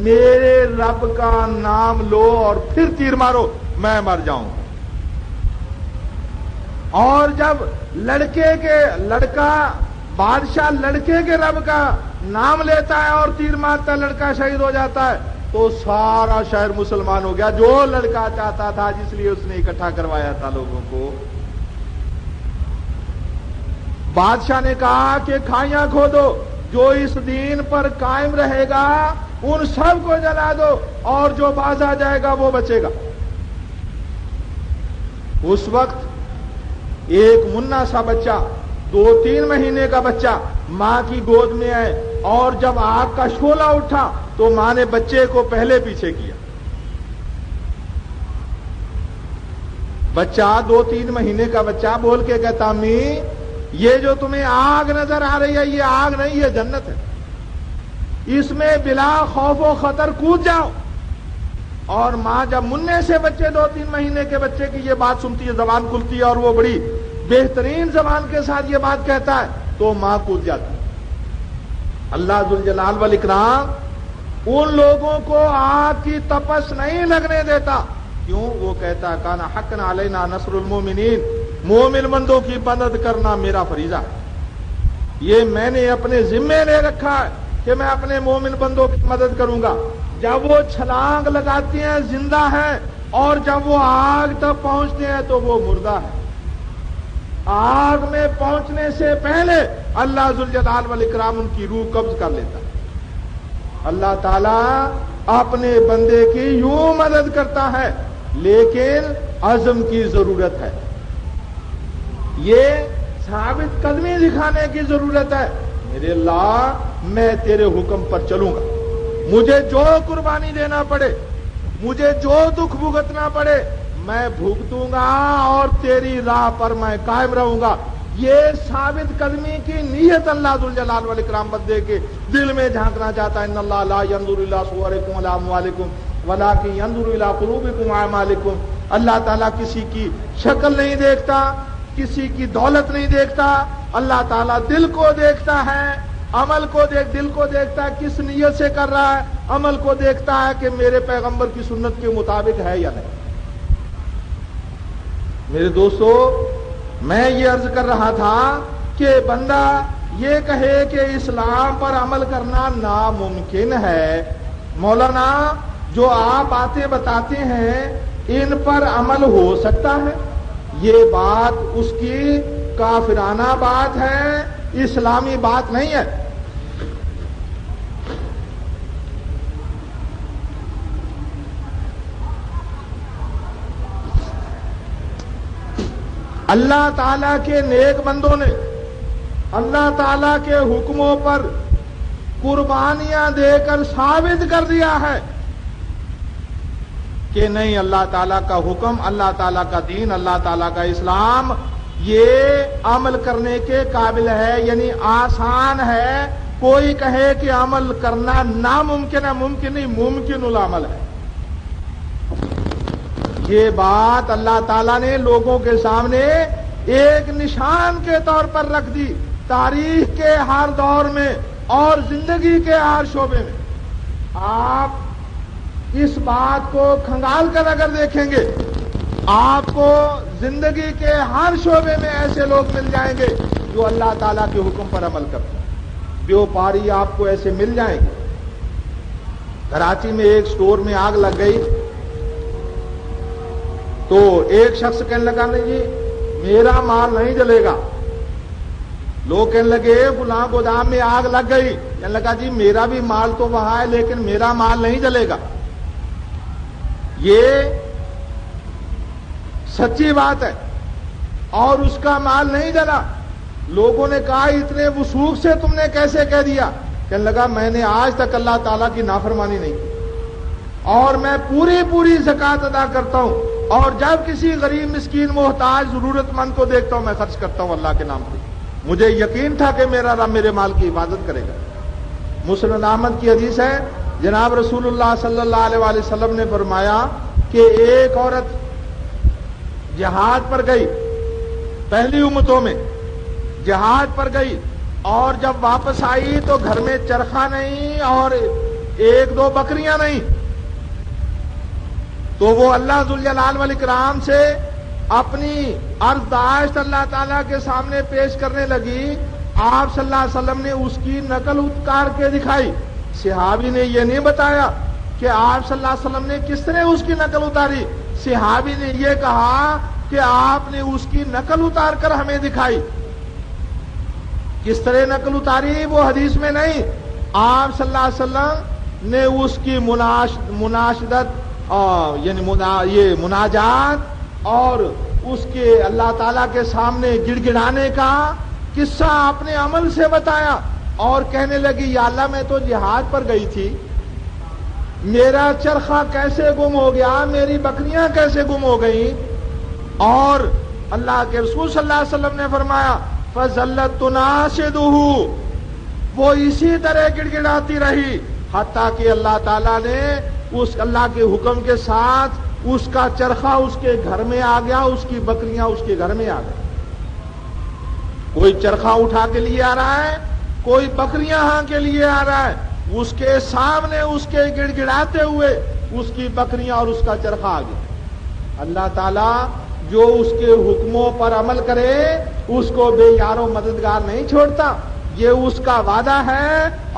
میرے رب کا نام لو اور پھر تیر مارو، میں مر جاؤں. اور جب لڑکا بادشاہ لڑکے کے رب کا نام لیتا ہے اور تیر مارتا ہے، لڑکا شہید ہو جاتا ہے، تو سارا شہر مسلمان ہو گیا، جو لڑکا چاہتا تھا جس لیے اس نے اکٹھا کروایا تھا لوگوں کو. بادشاہ نے کہا کہ کھائیاں کھودو، جو اس دین پر قائم رہے گا ان سب کو جلا دو اور جو باز آ جائے گا وہ بچے گا. اس وقت ایک منا سا بچہ 2-3 مہینے کا بچہ ماں کی گود میں ہے، اور جب آگ کا شعلہ اٹھا تو ماں نے بچے کو پہلے پیچھے کیا. بچہ 2-3 مہینے کا بچہ بول کے کہتا امی یہ جو تمہیں آگ نظر آ رہی ہے یہ آگ نہیں، یہ جنت ہے، اس میں بلا خوف و خطر کود جاؤ. اور ماں جب مننے سے بچے 2-3 مہینے کے بچے کی یہ بات سنتی ہے، زبان کھلتی ہے اور وہ بڑی بہترین زبان کے ساتھ یہ بات کہتا ہے تو ماں کود جاتی. اللہ ذوالجلال والاکرام ان لوگوں کو آگ کی تپش نہیں لگنے دیتا. کیوں؟ وہ کہتا کانا حقن علینا نصر المومنین، مومن بندوں کی مدد کرنا میرا فریضہ ہے، یہ میں نے اپنے ذمے لے رکھا ہے کہ میں اپنے مومن بندوں کی مدد کروں گا۔ جب وہ چھلانگ لگاتے ہیں زندہ ہے، اور جب وہ آگ تک پہنچتے ہیں تو وہ مردہ ہے۔ آگ میں پہنچنے سے پہلے اللہ ذوالجلال والاکرام ان کی روح قبض کر لیتا ہے۔ اللہ تعالیٰ اپنے بندے کی یوں مدد کرتا ہے، لیکن عزم کی ضرورت ہے، یہ ثابت قدمی دکھانے کی ضرورت ہے۔ میرے اللہ میں تیرے حکم پر چلوں گا، مجھے جو قربانی دینا پڑے، مجھے جو دکھ بھگتنا پڑے میں بھگتوں گا، اور تیری راہ پر میں قائم رہوں گا۔ یہ ثابت قدمی کی نیت اللہ ذوالجلال والاکرام بندے کے دل میں جھانکنا چاہتا ہے۔ ان اللہ لا ينظر الى صورکم ولا اموالکم ولکن ينظر الى قلوبکم واعمالکم۔ اللہ تعالیٰ کسی کی شکل نہیں دیکھتا، کسی کی دولت نہیں دیکھتا، اللہ تعالیٰ دل کو دیکھتا ہے، عمل کو دل کو دیکھتا ہے کس نیت سے کر رہا ہے، عمل کو دیکھتا ہے کہ میرے پیغمبر کی سنت کے مطابق ہے یا نہیں۔ میرے دوستو، میں یہ عرض کر رہا تھا کہ بندہ یہ کہے کہ اسلام پر عمل کرنا ناممکن ہے، مولانا جو آپ باتیں بتاتے ہیں ان پر عمل ہو سکتا ہے، یہ بات اس کی کافرانہ بات ہے، اسلامی بات نہیں ہے۔ اللہ تعالیٰ کے نیک بندوں نے اللہ تعالیٰ کے حکموں پر قربانیاں دے کر ثابت کر دیا ہے کہ نہیں، اللہ تعالیٰ کا حکم، اللہ تعالیٰ کا دین، اللہ تعالیٰ کا اسلام یہ عمل کرنے کے قابل ہے، یعنی آسان ہے۔ کوئی کہے کہ عمل کرنا ناممکن ہے، ممکن نہیں، ممکن العمل ہے۔ یہ بات اللہ تعالیٰ نے لوگوں کے سامنے ایک نشان کے طور پر رکھ دی، تاریخ کے ہر دور میں اور زندگی کے ہر شعبے میں۔ آپ اس بات کو کھنگال کر اگر دیکھیں گے، آپ کو زندگی کے ہر شعبے میں ایسے لوگ مل جائیں گے جو اللہ تعالیٰ کے حکم پر عمل کرتے ہیں۔ بیوپاری آپ کو ایسے مل جائیں گے۔ کراچی میں ایک سٹور میں آگ لگ گئی تو ایک شخص کہنے لگا نہیں جی میرا مال نہیں جلے گا، لوگ کہنے لگے فلاں گودام میں آگ لگ گئی، کہنے لگا جی میرا بھی مال تو وہاں ہے لیکن میرا مال نہیں جلے گا۔ یہ سچی بات ہے، اور اس کا مال نہیں جلا۔ لوگوں نے کہا اتنے وثوق سے تم نے کیسے کہہ دیا؟ کہنے لگا میں نے آج تک اللہ تعالیٰ کی نافرمانی نہیں کی، اور میں پوری زکوٰۃ ادا کرتا ہوں، اور جب کسی غریب مسکین محتاج ضرورت مند کو دیکھتا ہوں میں خرچ کرتا ہوں اللہ کے نام پہ۔ مجھے یقین تھا کہ میرا رب میرے مال کی حفاظت کرے گا۔ مسند احمد کی حدیث ہے، جناب رسول اللہ صلی اللہ علیہ وآلہ وسلم نے فرمایا کہ ایک عورت جہاد پر گئی، پہلی امتوں میں جہاد پر گئی، اور جب واپس آئی تو گھر میں چرخہ نہیں اور ایک دو بکریاں نہیں، تو وہ اللہ ذوالجلال والاکرام سے اپنی عرضداشت اللہ تعالیٰ کے سامنے پیش کرنے لگی۔ آپ صلی اللہ علیہ وسلم نے اس کی نقل اتار کے دکھائی۔ صحابی نے یہ نہیں بتایا کہ آپ صلی اللہ علیہ وسلم نے کس طرح اس کی نقل اتاری، صحابی نے یہ کہا کہ آپ نے اس کی نقل اتار کر ہمیں دکھائی۔ کس طرح نقل اتاری وہ حدیث میں نہیں، آپ صلی اللہ علیہ وسلم نے اس کی مناشدت یعنی یہ مناجات اور اس کے اللہ تعالیٰ کے سامنے گڑ گڑانے کا قصہ اپنے عمل سے بتایا، اور کہنے لگی یا اللہ میں تو جہاد پر گئی تھی، میرا چرخہ کیسے گم ہو گیا، میری بکریاں کیسے گم ہو گئیں۔ اور اللہ کے رسول صلی اللہ علیہ وسلم نے فرمایا فَظَلَّتْ تُنَاشِدُهُ، وہ اسی طرح گڑ گڑاتی رہی حتیٰ کہ اللہ تعالیٰ نے اس اللہ کے حکم کے ساتھ اس کا چرخہ اس کے گھر میں آ گیا، اس کی بکریاں اس کے گھر میں آ گئی۔ کوئی چرخہ اٹھا کے لیے آ رہا ہے، کوئی بکریاں ہاں کے لیے آ رہا ہے، اس کے سامنے اس کے گڑ گڑاتے ہوئے اس کی بکریاں اور اس کا چرخہ آ گیا۔ اللہ تعالیٰ جو اس کے حکموں پر عمل کرے اس کو بے یار و مددگار نہیں چھوڑتا، یہ اس کا وعدہ ہے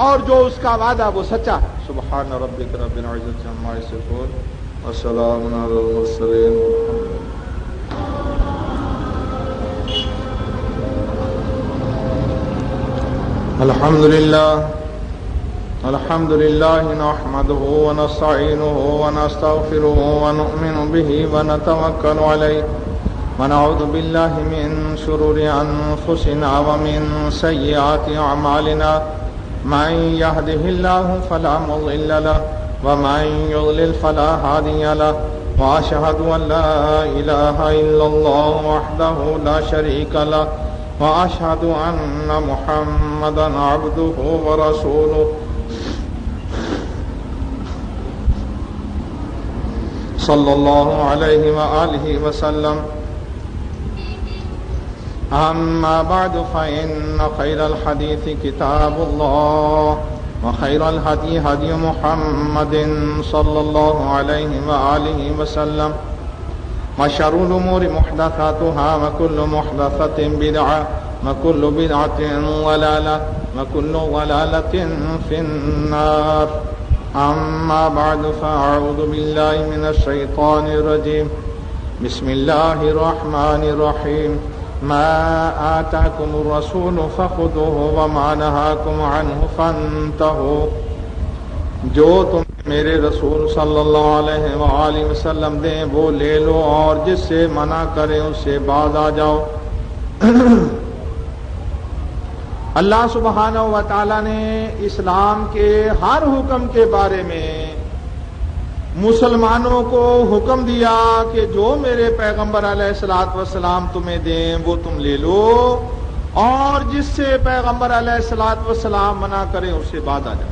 اور جو اس کا وعدہ وہ سچا ہے۔ سبحان ربک رب العزت عما یصفون وسلام علی المرسلین۔ الحمد لله نحمده ونستعينه ونستغفره ونؤمن به ونتوكل عليه ونعوذ بالله من شرور أنفسنا ومن سيئات أعمالنا من يهده الله فلا مضل له ومن يضلل فلا هادي له وأشهد أن لا إله إلا الله وحده لا شريك له وأشهد أن محمدا عبده ورسوله صلى الله عليه وآله وسلم أما بعد فإن خير الحديث كتاب الله وخير الهدي هدي محمد صلى الله عليه وآله وسلم وشر الأمور محدثاتها وكل محدثة بدعة وكل بدعة ضلالة وكل ضلالة في النار أما بعد فأعوذ بالله من الشيطان الرجيم بسم الله الرحمن الرحيم ما آتاكم الرسول فخذوه وما نهاكم عنه فانتهوا جو تم میرے رسول صلی اللہ علیہ وآلہ وسلم دیں وہ لے لو اور جس سے منع کریں اس سے باز آ جاؤ۔ اللہ سبحانہ و تعالیٰ نے اسلام کے ہر حکم کے بارے میں مسلمانوں کو حکم دیا کہ جو میرے پیغمبر علیہ الصلوۃ والسلام تمہیں دیں وہ تم لے لو اور جس سے پیغمبر علیہ الصلوۃ والسلام منع کریں اس سے باز آ جاؤ۔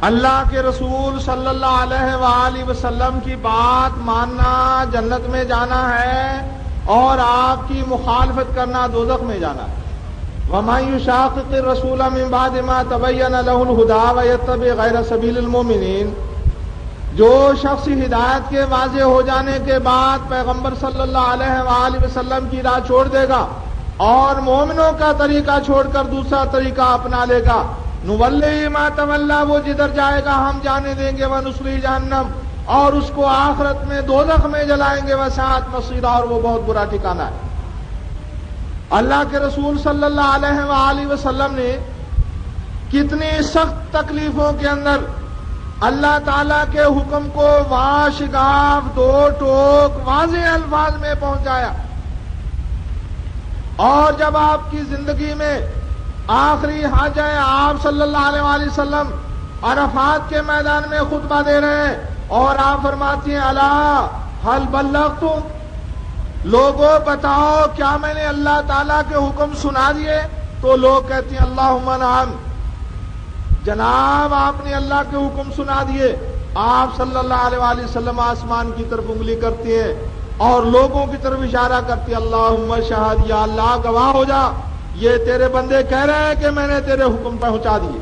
اللہ کے رسول صلی اللہ علیہ وآلہ وسلم کی بات ماننا جنت میں جانا ہے اور آپ کی مخالفت کرنا دوزخ میں جانا ہے۔ وَمَن يُشَاقِقِ الرَّسُولَ مِن بَعْدِ مَا تَبَيَّنَ لَهُ الْهُدَىٰ وَيَتَّبِعْ غَيْرَ سَبِيلِ الْمُؤْمِنِينَ، جو شخص ہدایت کے واضح ہو جانے کے بعد پیغمبر صلی اللہ علیہ وآلہ وسلم کی راہ چھوڑ دے گا اور مومنوں کا طریقہ چھوڑ کر دوسرا طریقہ اپنا لے گا، نُوَلِّهِ مَا تَوَلَّىٰ، وہ جدھر جائے گا ہم جانے دیں گے، وَنُصْلِهِ جہنم، اور اس کو آخرت میں دوزخ میں جلائیں گے، وَسَاءَتْ مَصِيرًا، اور وہ بہت برا ٹھکانہ ہے۔ اللہ کے رسول صلی اللہ علیہ وآلہ وسلم نے کتنی سخت تکلیفوں کے اندر اللہ تعالیٰ کے حکم کو واشگاف دو ٹوک واضح الفاظ میں پہنچایا، اور جب آپ کی زندگی میں آخری حاجہ آپ صلی اللہ علیہ وآلہ وسلم عرفات کے میدان میں خطبہ دے رہے ہیں اور آپ فرماتی ہیں الا حل بلغتم، لوگوں بتاؤ کیا میں نے اللہ تعالیٰ کے حکم سنا دیے؟ تو لوگ کہتے ہیں اللہم نعم، جناب آپ نے اللہ کے حکم سنا دیے۔ آپ صلی اللہ علیہ وآلہ وسلم آسمان کی طرف انگلی کرتی ہیں اور لوگوں کی طرف اشارہ کرتی ہے اللہم شہد، یا اللہ گواہ ہو جا، یہ تیرے بندے کہہ رہے ہیں کہ میں نے تیرے حکم پہنچا دیے۔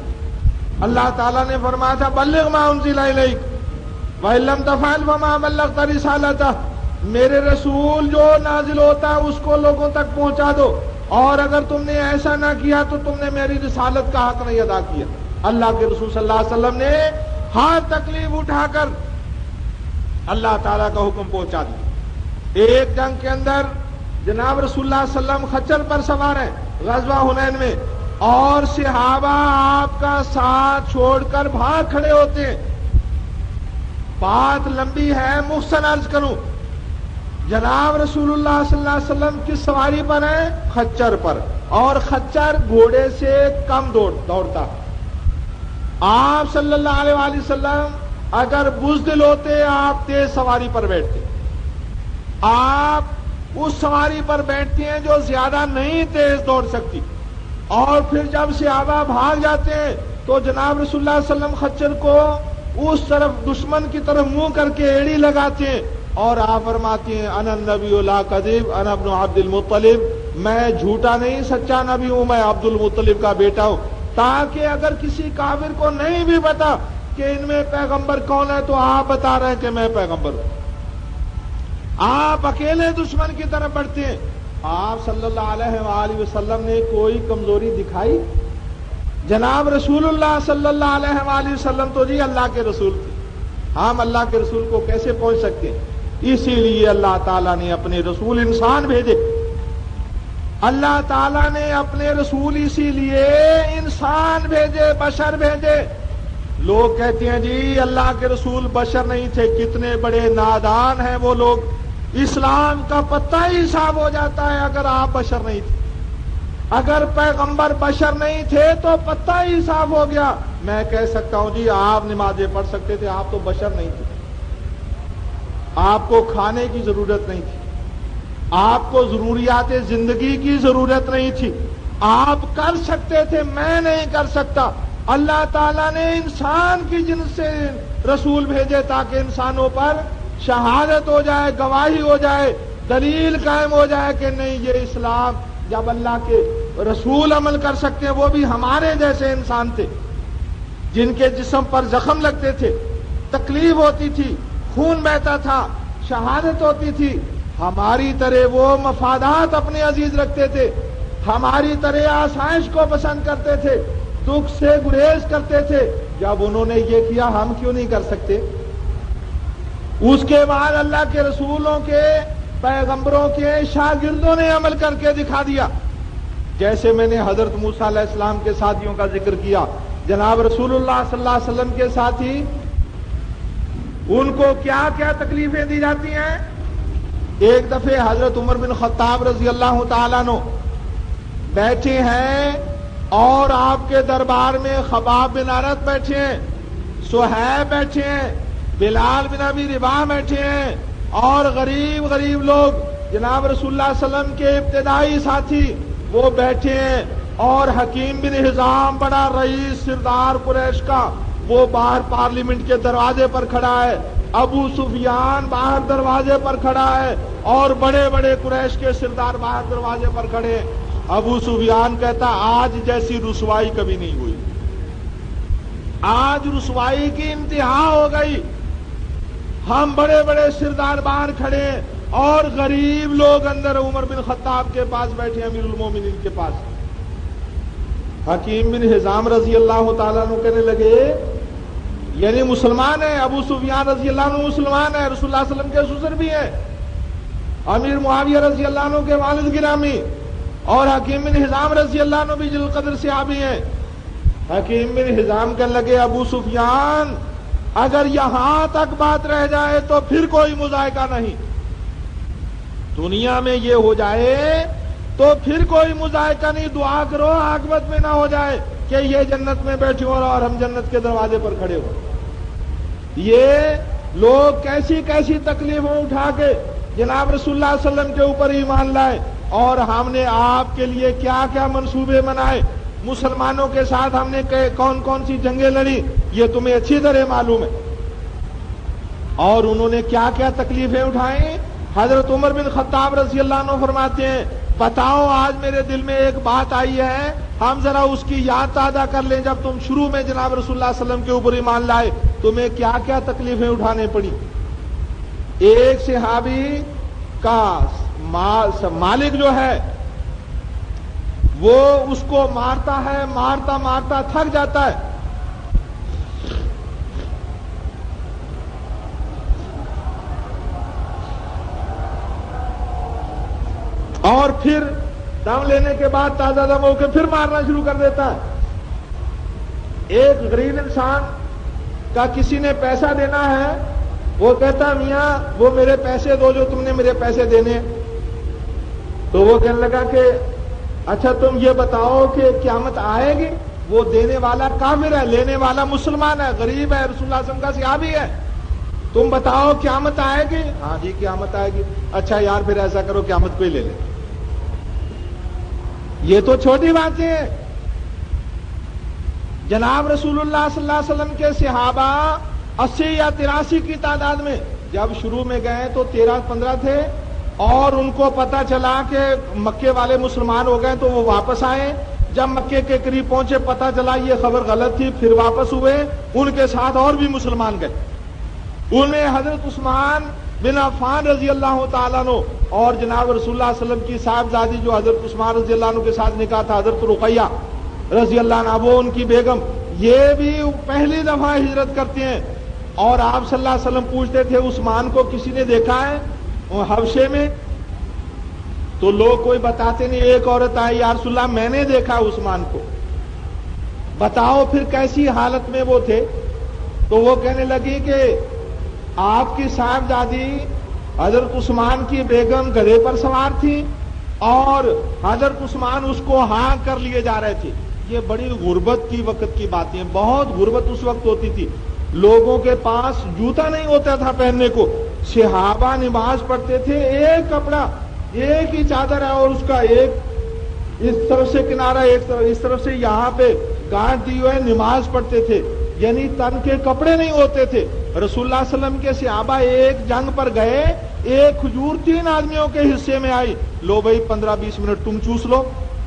اللہ تعالیٰ نے فرمایا تھا بلغ ما انزل الیک وَإِن لَّمْ تَفْعَلْ فَمَا بَلَّغْتَ رِسَالَتَهُ، میرے رسول جو نازل ہوتا ہے اس کو لوگوں تک پہنچا دو، اور اگر تم نے ایسا نہ کیا تو تم نے میری رسالت کا حق نہیں ادا کیا۔ اللہ کے رسول صلی اللہ علیہ وسلم نے ہر تکلیف اٹھا کر اللہ تعالیٰ کا حکم پہنچا دیا۔ ایک جنگ کے اندر جناب رسول اللہ صلی اللہ علیہ وسلم خچر پر سوار ہیں غزوہ حنین میں، اور صحابہ آپ کا ساتھ چھوڑ کر بھاگ کھڑے ہوتے ہیں۔ بات لمبی ہے، مختصر عرض کروں، جناب رسول اللہ صلی اللہ علیہ وسلم کس سواری پر ہیں؟ خچر پر، اور خچر گھوڑے سے کم دوڑتا۔ آپ صلی اللہ علیہ وآلہ وسلم اگر بزدل ہوتے آپ تیز سواری پر بیٹھتے، آپ اس سواری پر بیٹھتے ہیں جو زیادہ نہیں تیز دوڑ سکتی، اور پھر جب صحابہ بھاگ جاتے ہیں تو جناب رسول اللہ صلی اللہ علیہ وسلم خچر کو اس طرف دشمن کی طرف منہ کر کے ایڑی لگاتے ہیں اور آپ فرماتے ہیں انا النبی لا کذب انا ابن عبد المطلب، میں جھوٹا نہیں سچا نبی ہوں، میں عبد المطلب کا بیٹا ہوں، تاکہ اگر کسی کافر کو نہیں بھی پتا کہ ان میں پیغمبر کون ہے تو آپ بتا رہے ہیں کہ میں پیغمبر ہوں. آپ اکیلے دشمن کی طرف بڑھتے ہیں. آپ صلی اللہ علیہ وآلہ وسلم نے کوئی کمزوری دکھائی؟ جناب رسول اللہ صلی اللہ علیہ وآلہ وسلم تو جی اللہ کے رسول تھے. ہم اللہ کے رسول کو کیسے پہنچ سکتے ہیں؟ اسی لیے اللہ تعالیٰ نے اپنے رسول انسان بھیجے. اللہ تعالیٰ نے اپنے رسول اسی لیے انسان بھیجے، بشر بھیجے. لوگ کہتے ہیں جی اللہ کے رسول بشر نہیں تھے. کتنے بڑے نادان ہیں وہ لوگ. اسلام کا پتہ ہی صاف ہو جاتا ہے اگر آپ بشر نہیں تھے. اگر پیغمبر بشر نہیں تھے تو پتہ ہی صاف ہو گیا. میں کہہ سکتا ہوں جی آپ نمازیں پڑھ سکتے تھے، آپ تو بشر نہیں تھے. آپ کو کھانے کی ضرورت نہیں تھی، آپ کو ضروریات زندگی کی ضرورت نہیں تھی. آپ کر سکتے تھے، میں نہیں کر سکتا. اللہ تعالیٰ نے انسان کی جنس سے رسول بھیجے تاکہ انسانوں پر شہادت ہو جائے، گواہی ہو جائے، دلیل قائم ہو جائے کہ نہیں یہ اسلام. جب اللہ کے رسول عمل کر سکتے ہیں، وہ بھی ہمارے جیسے انسان تھے جن کے جسم پر زخم لگتے تھے، تکلیف ہوتی تھی، خون بہتا تھا، شہادت ہوتی تھی. ہماری طرح وہ مفادات اپنے عزیز رکھتے تھے، ہماری طرح آسائش کو پسند کرتے تھے، دکھ سے گریز کرتے تھے. جب انہوں نے یہ کیا ہم کیوں نہیں کر سکتے؟ اس کے بعد اللہ کے رسولوں کے، پیغمبروں کے شاگردوں نے عمل کر کے دکھا دیا. جیسے میں نے حضرت موسیٰ علیہ السلام کے ساتھیوں کا ذکر کیا. جناب رسول اللہ صلی اللہ علیہ وسلم کے ساتھی، ان کو کیا کیا تکلیفیں دی جاتی ہیں. ایک دفعہ حضرت عمر بن خطاب رضی اللہ تعالیٰ عنہ بیٹھے ہیں اور آپ کے دربار میں خباب بن عرت بیٹھے ہیں، صہیب بیٹھے ہیں، بلال بن ابی رباح بیٹھے ہیں، اور غریب غریب لوگ جناب رسول اللہ صلی اللہ علیہ وسلم کے ابتدائی ساتھی وہ بیٹھے ہیں. اور حکیم بن حزام، بڑا رئیس سردار قریش کا، وہ باہر پارلیمنٹ کے دروازے پر کھڑا ہے. ابو سفیان باہر دروازے پر کھڑا ہے، اور بڑے بڑے قریش کے سردار باہر دروازے پر کھڑے ہیں. ابو سفیان کہتا آج جیسی رسوائی کبھی نہیں ہوئی، آج رسوائی کی انتہا ہو گئی. ہم بڑے بڑے سردار باہر کھڑے اور غریب لوگ اندر عمر بن خطاب کے پاس بیٹھے، امیر المومنین کے پاس. حکیم بن حزام رضی اللہ تعالیٰ عنہ کہنے لگے یعنی مسلمان ہے، ابو سفیان رضی اللہ عنہ مسلمان ہے، رسول اللہ صلی اللہ علیہ وسلم کے سسر بھی ہیں، امیر معاویہ رضی اللہ عنہ کے والد گرامی، اور حکیم بن حزام رضی اللہ عنہ بھی ذل قدر صحابی ہیں. حکیم بن حزام کہنے لگے ابو سفیان اگر یہاں تک بات رہ جائے تو پھر کوئی مذائقہ نہیں، دنیا میں یہ ہو جائے تو پھر کوئی مذائقہ نہیں. دعا کرو عاقبت میں نہ ہو جائے کہ یہ جنت میں بیٹھے ہو اور ہم جنت کے دروازے پر کھڑے ہو. یہ لوگ کیسی کیسی تکلیفوں اٹھا کے جناب رسول اللہ صلی اللہ علیہ وسلم کے اوپر ایمان لائے، اور ہم نے آپ کے لیے کیا کیا منصوبے بنائے. مسلمانوں کے ساتھ ہم نے کون کون سی جنگیں لڑی یہ تمہیں اچھی طرح معلوم ہے. اور انہوں نے کیا کیا تکلیفیں اٹھائیں. حضرت عمر بن خطاب رضی اللہ عنہ فرماتے ہیں بتاؤ آج میرے دل میں ایک بات آئی ہے، ہم ذرا اس کی یاد تازہ کر لیں. جب تم شروع میں جناب رسول اللہ صلی اللہ علیہ وسلم کے اوپر ایمان لائے تمہیں کیا کیا تکلیفیں اٹھانے پڑی. ایک صحابی کا مالک جو ہے وہ اس کو مارتا ہے، مارتا مارتا تھک جاتا ہے، اور پھر دم لینے کے بعد تازہ دم ہو کے پھر مارنا شروع کر دیتا ہے. ایک غریب انسان کا کسی نے پیسہ دینا ہے، وہ کہتا میاں وہ میرے پیسے دو جو تم نے میرے پیسے دینے. تو وہ کہنے لگا کہ اچھا تم یہ بتاؤ کہ قیامت آئے گی. وہ دینے والا کافر ہے، لینے والا مسلمان ہے، غریب ہے، رسول اللہ صلی اللہ علیہ وسلم کا صحابی ہے. تم بتاؤ قیامت آئے گی؟ ہاں جی قیامت آئے گی. اچھا یار پھر ایسا کرو قیامت کو ہی لے لے. یہ تو چھوٹی بات ہے. جناب رسول اللہ صلی اللہ علیہ وسلم کے صحابہ 80 یا 83 کی تعداد میں جب شروع میں گئے تو 13-15 تھے، اور ان کو پتا چلا کہ مکے والے مسلمان ہو گئے تو وہ واپس آئے. جب مکے کے قریب پہنچے پتہ چلا یہ خبر غلط تھی، پھر واپس ہوئے، ان کے ساتھ اور بھی مسلمان گئے۔ انہیں حضرت عثمان بن عفان رضی اللہ تعالیٰ عنہ اور جناب رسول اللہ صلی اللہ علیہ وسلم کی صاحبزادی جو حضرت عثمان رضی اللہ عنہ کے ساتھ نکاح تھا، حضرت رقیہ رضی اللہ عنہ، وہ ان کی بیگم، یہ بھی پہلی دفعہ ہجرت کرتے ہیں۔ اور آپ صلی اللہ علیہ وسلم پوچھتے تھے عثمان کو کسی نے دیکھا ہے حبشے میں؟ تو لوگ کوئی بتاتے نہیں۔ ایک عورت آئی، یا رسول اللہ میں نے دیکھا عثمان کو، بتاؤ پھر کیسی حالت میں وہ تھے؟ تو وہ کہنے لگی کہ آپ کی صاحبزادی حضرت عثمان کی بیگم گدھے پر سوار تھی اور حضرت عثمان اس کو ہاں کر لیے جا رہے تھے۔ یہ بڑی غربت کی وقت کی باتیں ہیں، بہت غربت اس وقت ہوتی تھی، لوگوں کے پاس جوتا نہیں ہوتا تھا پہننے کو، صحابہ نماز پڑھتے تھے، ایک کپڑا ایک ہی چادر ہے اور اس کا ایک اس طرف سے کنارہ، ایک طرف اس طرف سے یہاں پہ گانٹھ دی ہوئے نماز پڑھتے تھے، یعنی تن کے کپڑے نہیں ہوتے تھے۔ رسول اللہ صلی اللہ علیہ وسلم کے صحابہ ایک جنگ پر گئے، ایک کھجور 3 آدمیوں کے حصے میں آئی، لو بھائی 15-20 منٹ تم چوس لو،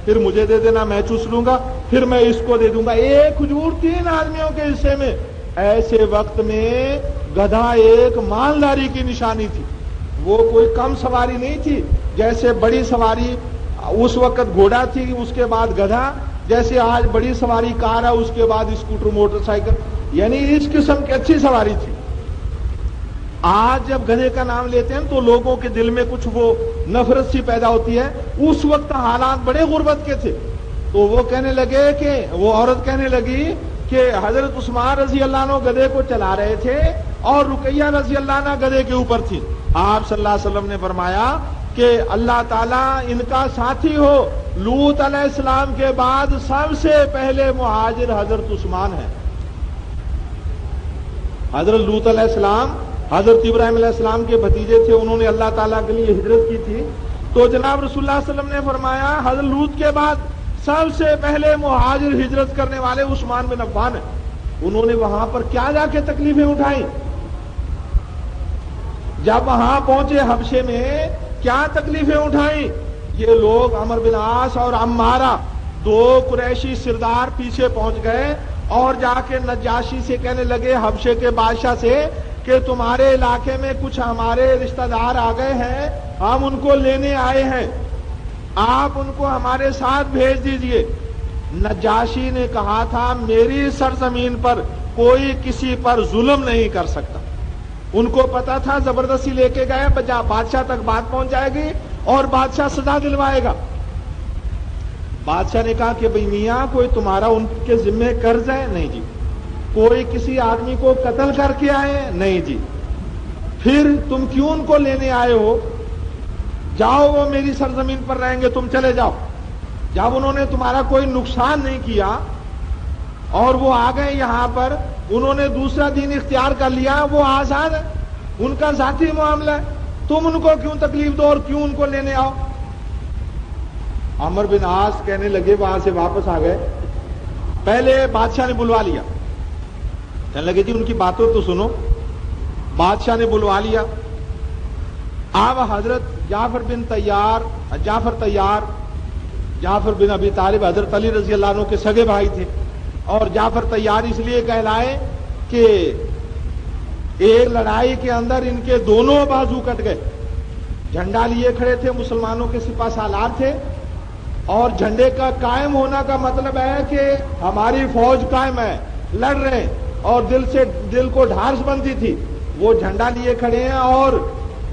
پھر مجھے دے دینا، میں چوس لوں گا، پھر میں اس کو دے دوں گا، ایک کھجور 3 آدمیوں کے حصے میں۔ ایسے وقت میں گدھا ایک مالداری کی نشانی تھی، وہ کوئی کم سواری نہیں تھی، جیسے بڑی سواری اس وقت گھوڑا تھی، اس کے بعد گدھا، جیسے آج بڑی سواری کار ہے، اس کے بعد اسکوٹر موٹر سائیکل، یعنی اس قسم کی اچھی سواری تھی۔ آج جب گدھے کا نام لیتے ہیں تو لوگوں کے دل میں کچھ وہ نفرت سی پیدا ہوتی ہے، اس وقت حالات بڑے غربت کے تھے۔ تو وہ کہنے لگے کہ وہ عورت کہنے لگی کہ حضرت عثمان رضی اللہ عنہ گدھے کو چلا رہے تھے اور رقیہ رضی اللہ عنہ گدھے کے اوپر تھی۔ آپ صلی اللہ علیہ وسلم نے فرمایا کہ اللہ تعالیٰ ان کا ساتھی ہو، لوط علیہ السلام کے بعد سب سے پہلے مہاجر حضرت عثمان ہے۔ حضرت لوط علیہ السلام حضرت ابراہیم علیہ السلام کے بھتیجے تھے، انہوں نے اللہ تعالیٰ کے لیے ہجرت کی تھی، تو جناب رسول اللہ صلی اللہ علیہ وسلم نے فرمایا حضرت لوط کے بعد سب سے پہلے مہاجر ہجرت کرنے والے عثمان بن عفان ہیں۔ انہوں نے وہاں پر کیا جا کے تکلیفیں اٹھائیں، جب وہاں پہنچے حبشے میں کیا تکلیفیں اٹھائیں؟ یہ لوگ عمرو بن عاص اور عمارہ 2 قریشی سردار پیچھے پہنچ گئے اور جا کے نجاشی سے کہنے لگے، حبشے کے بادشاہ سے، کہ تمہارے علاقے میں کچھ ہمارے رشتہ دار آ گئے ہیں، ہم ان کو لینے آئے ہیں، آپ ان کو ہمارے ساتھ بھیج دیجئے۔ نجاشی نے کہا تھا میری سرزمین پر کوئی کسی پر ظلم نہیں کر سکتا، ان کو پتا تھا زبردستی لے کے گئے بادشاہ تک بات پہنچ جائے گی اور بادشاہ سزا دلوائے گا۔ بادشاہ نے کہا کہ بھئی میاں کوئی تمہارا ان کے ذمہ قرض ہے؟ نہیں جی۔ کوئی کسی آدمی کو قتل کر کے آئے؟ نہیں جی۔ پھر تم کیوں ان کو لینے آئے ہو؟ جاؤ وہ میری سرزمین پر رہیں گے، تم چلے جاؤ۔ جب انہوں نے تمہارا کوئی نقصان نہیں کیا اور وہ آ گئے یہاں پر، انہوں نے دوسرا دین اختیار کر لیا، وہ آزاد ہے، ان کا ذاتی معاملہ ہے، تم ان کو کیوں تکلیف دو اور کیوں ان کو لینے آؤ؟ عمرو بن عاص کہنے لگے، وہاں سے واپس آ گئے، پہلے بادشاہ نے بلوا لیا، کہنے لگے جی ان کی باتوں تو سنو۔ بادشاہ نے بلوا لیا، اب حضرت جعفر بن ابی طالب حضرت علی رضی اللہ عنہ کے سگے بھائی تھے، اور جعفر طیار اس لیے کہلائے کہ ایک لڑائی کے اندر ان کے دونوں بازو کٹ گئے، جھنڈا لیے کھڑے تھے، مسلمانوں کے سپہ سالار تھے، اور جھنڈے کا قائم ہونا کا مطلب ہے کہ ہماری فوج قائم ہے، لڑ رہے ہیں، اور دل کو ڈھارس بنتی تھی، وہ جھنڈا لیے کھڑے ہیں اور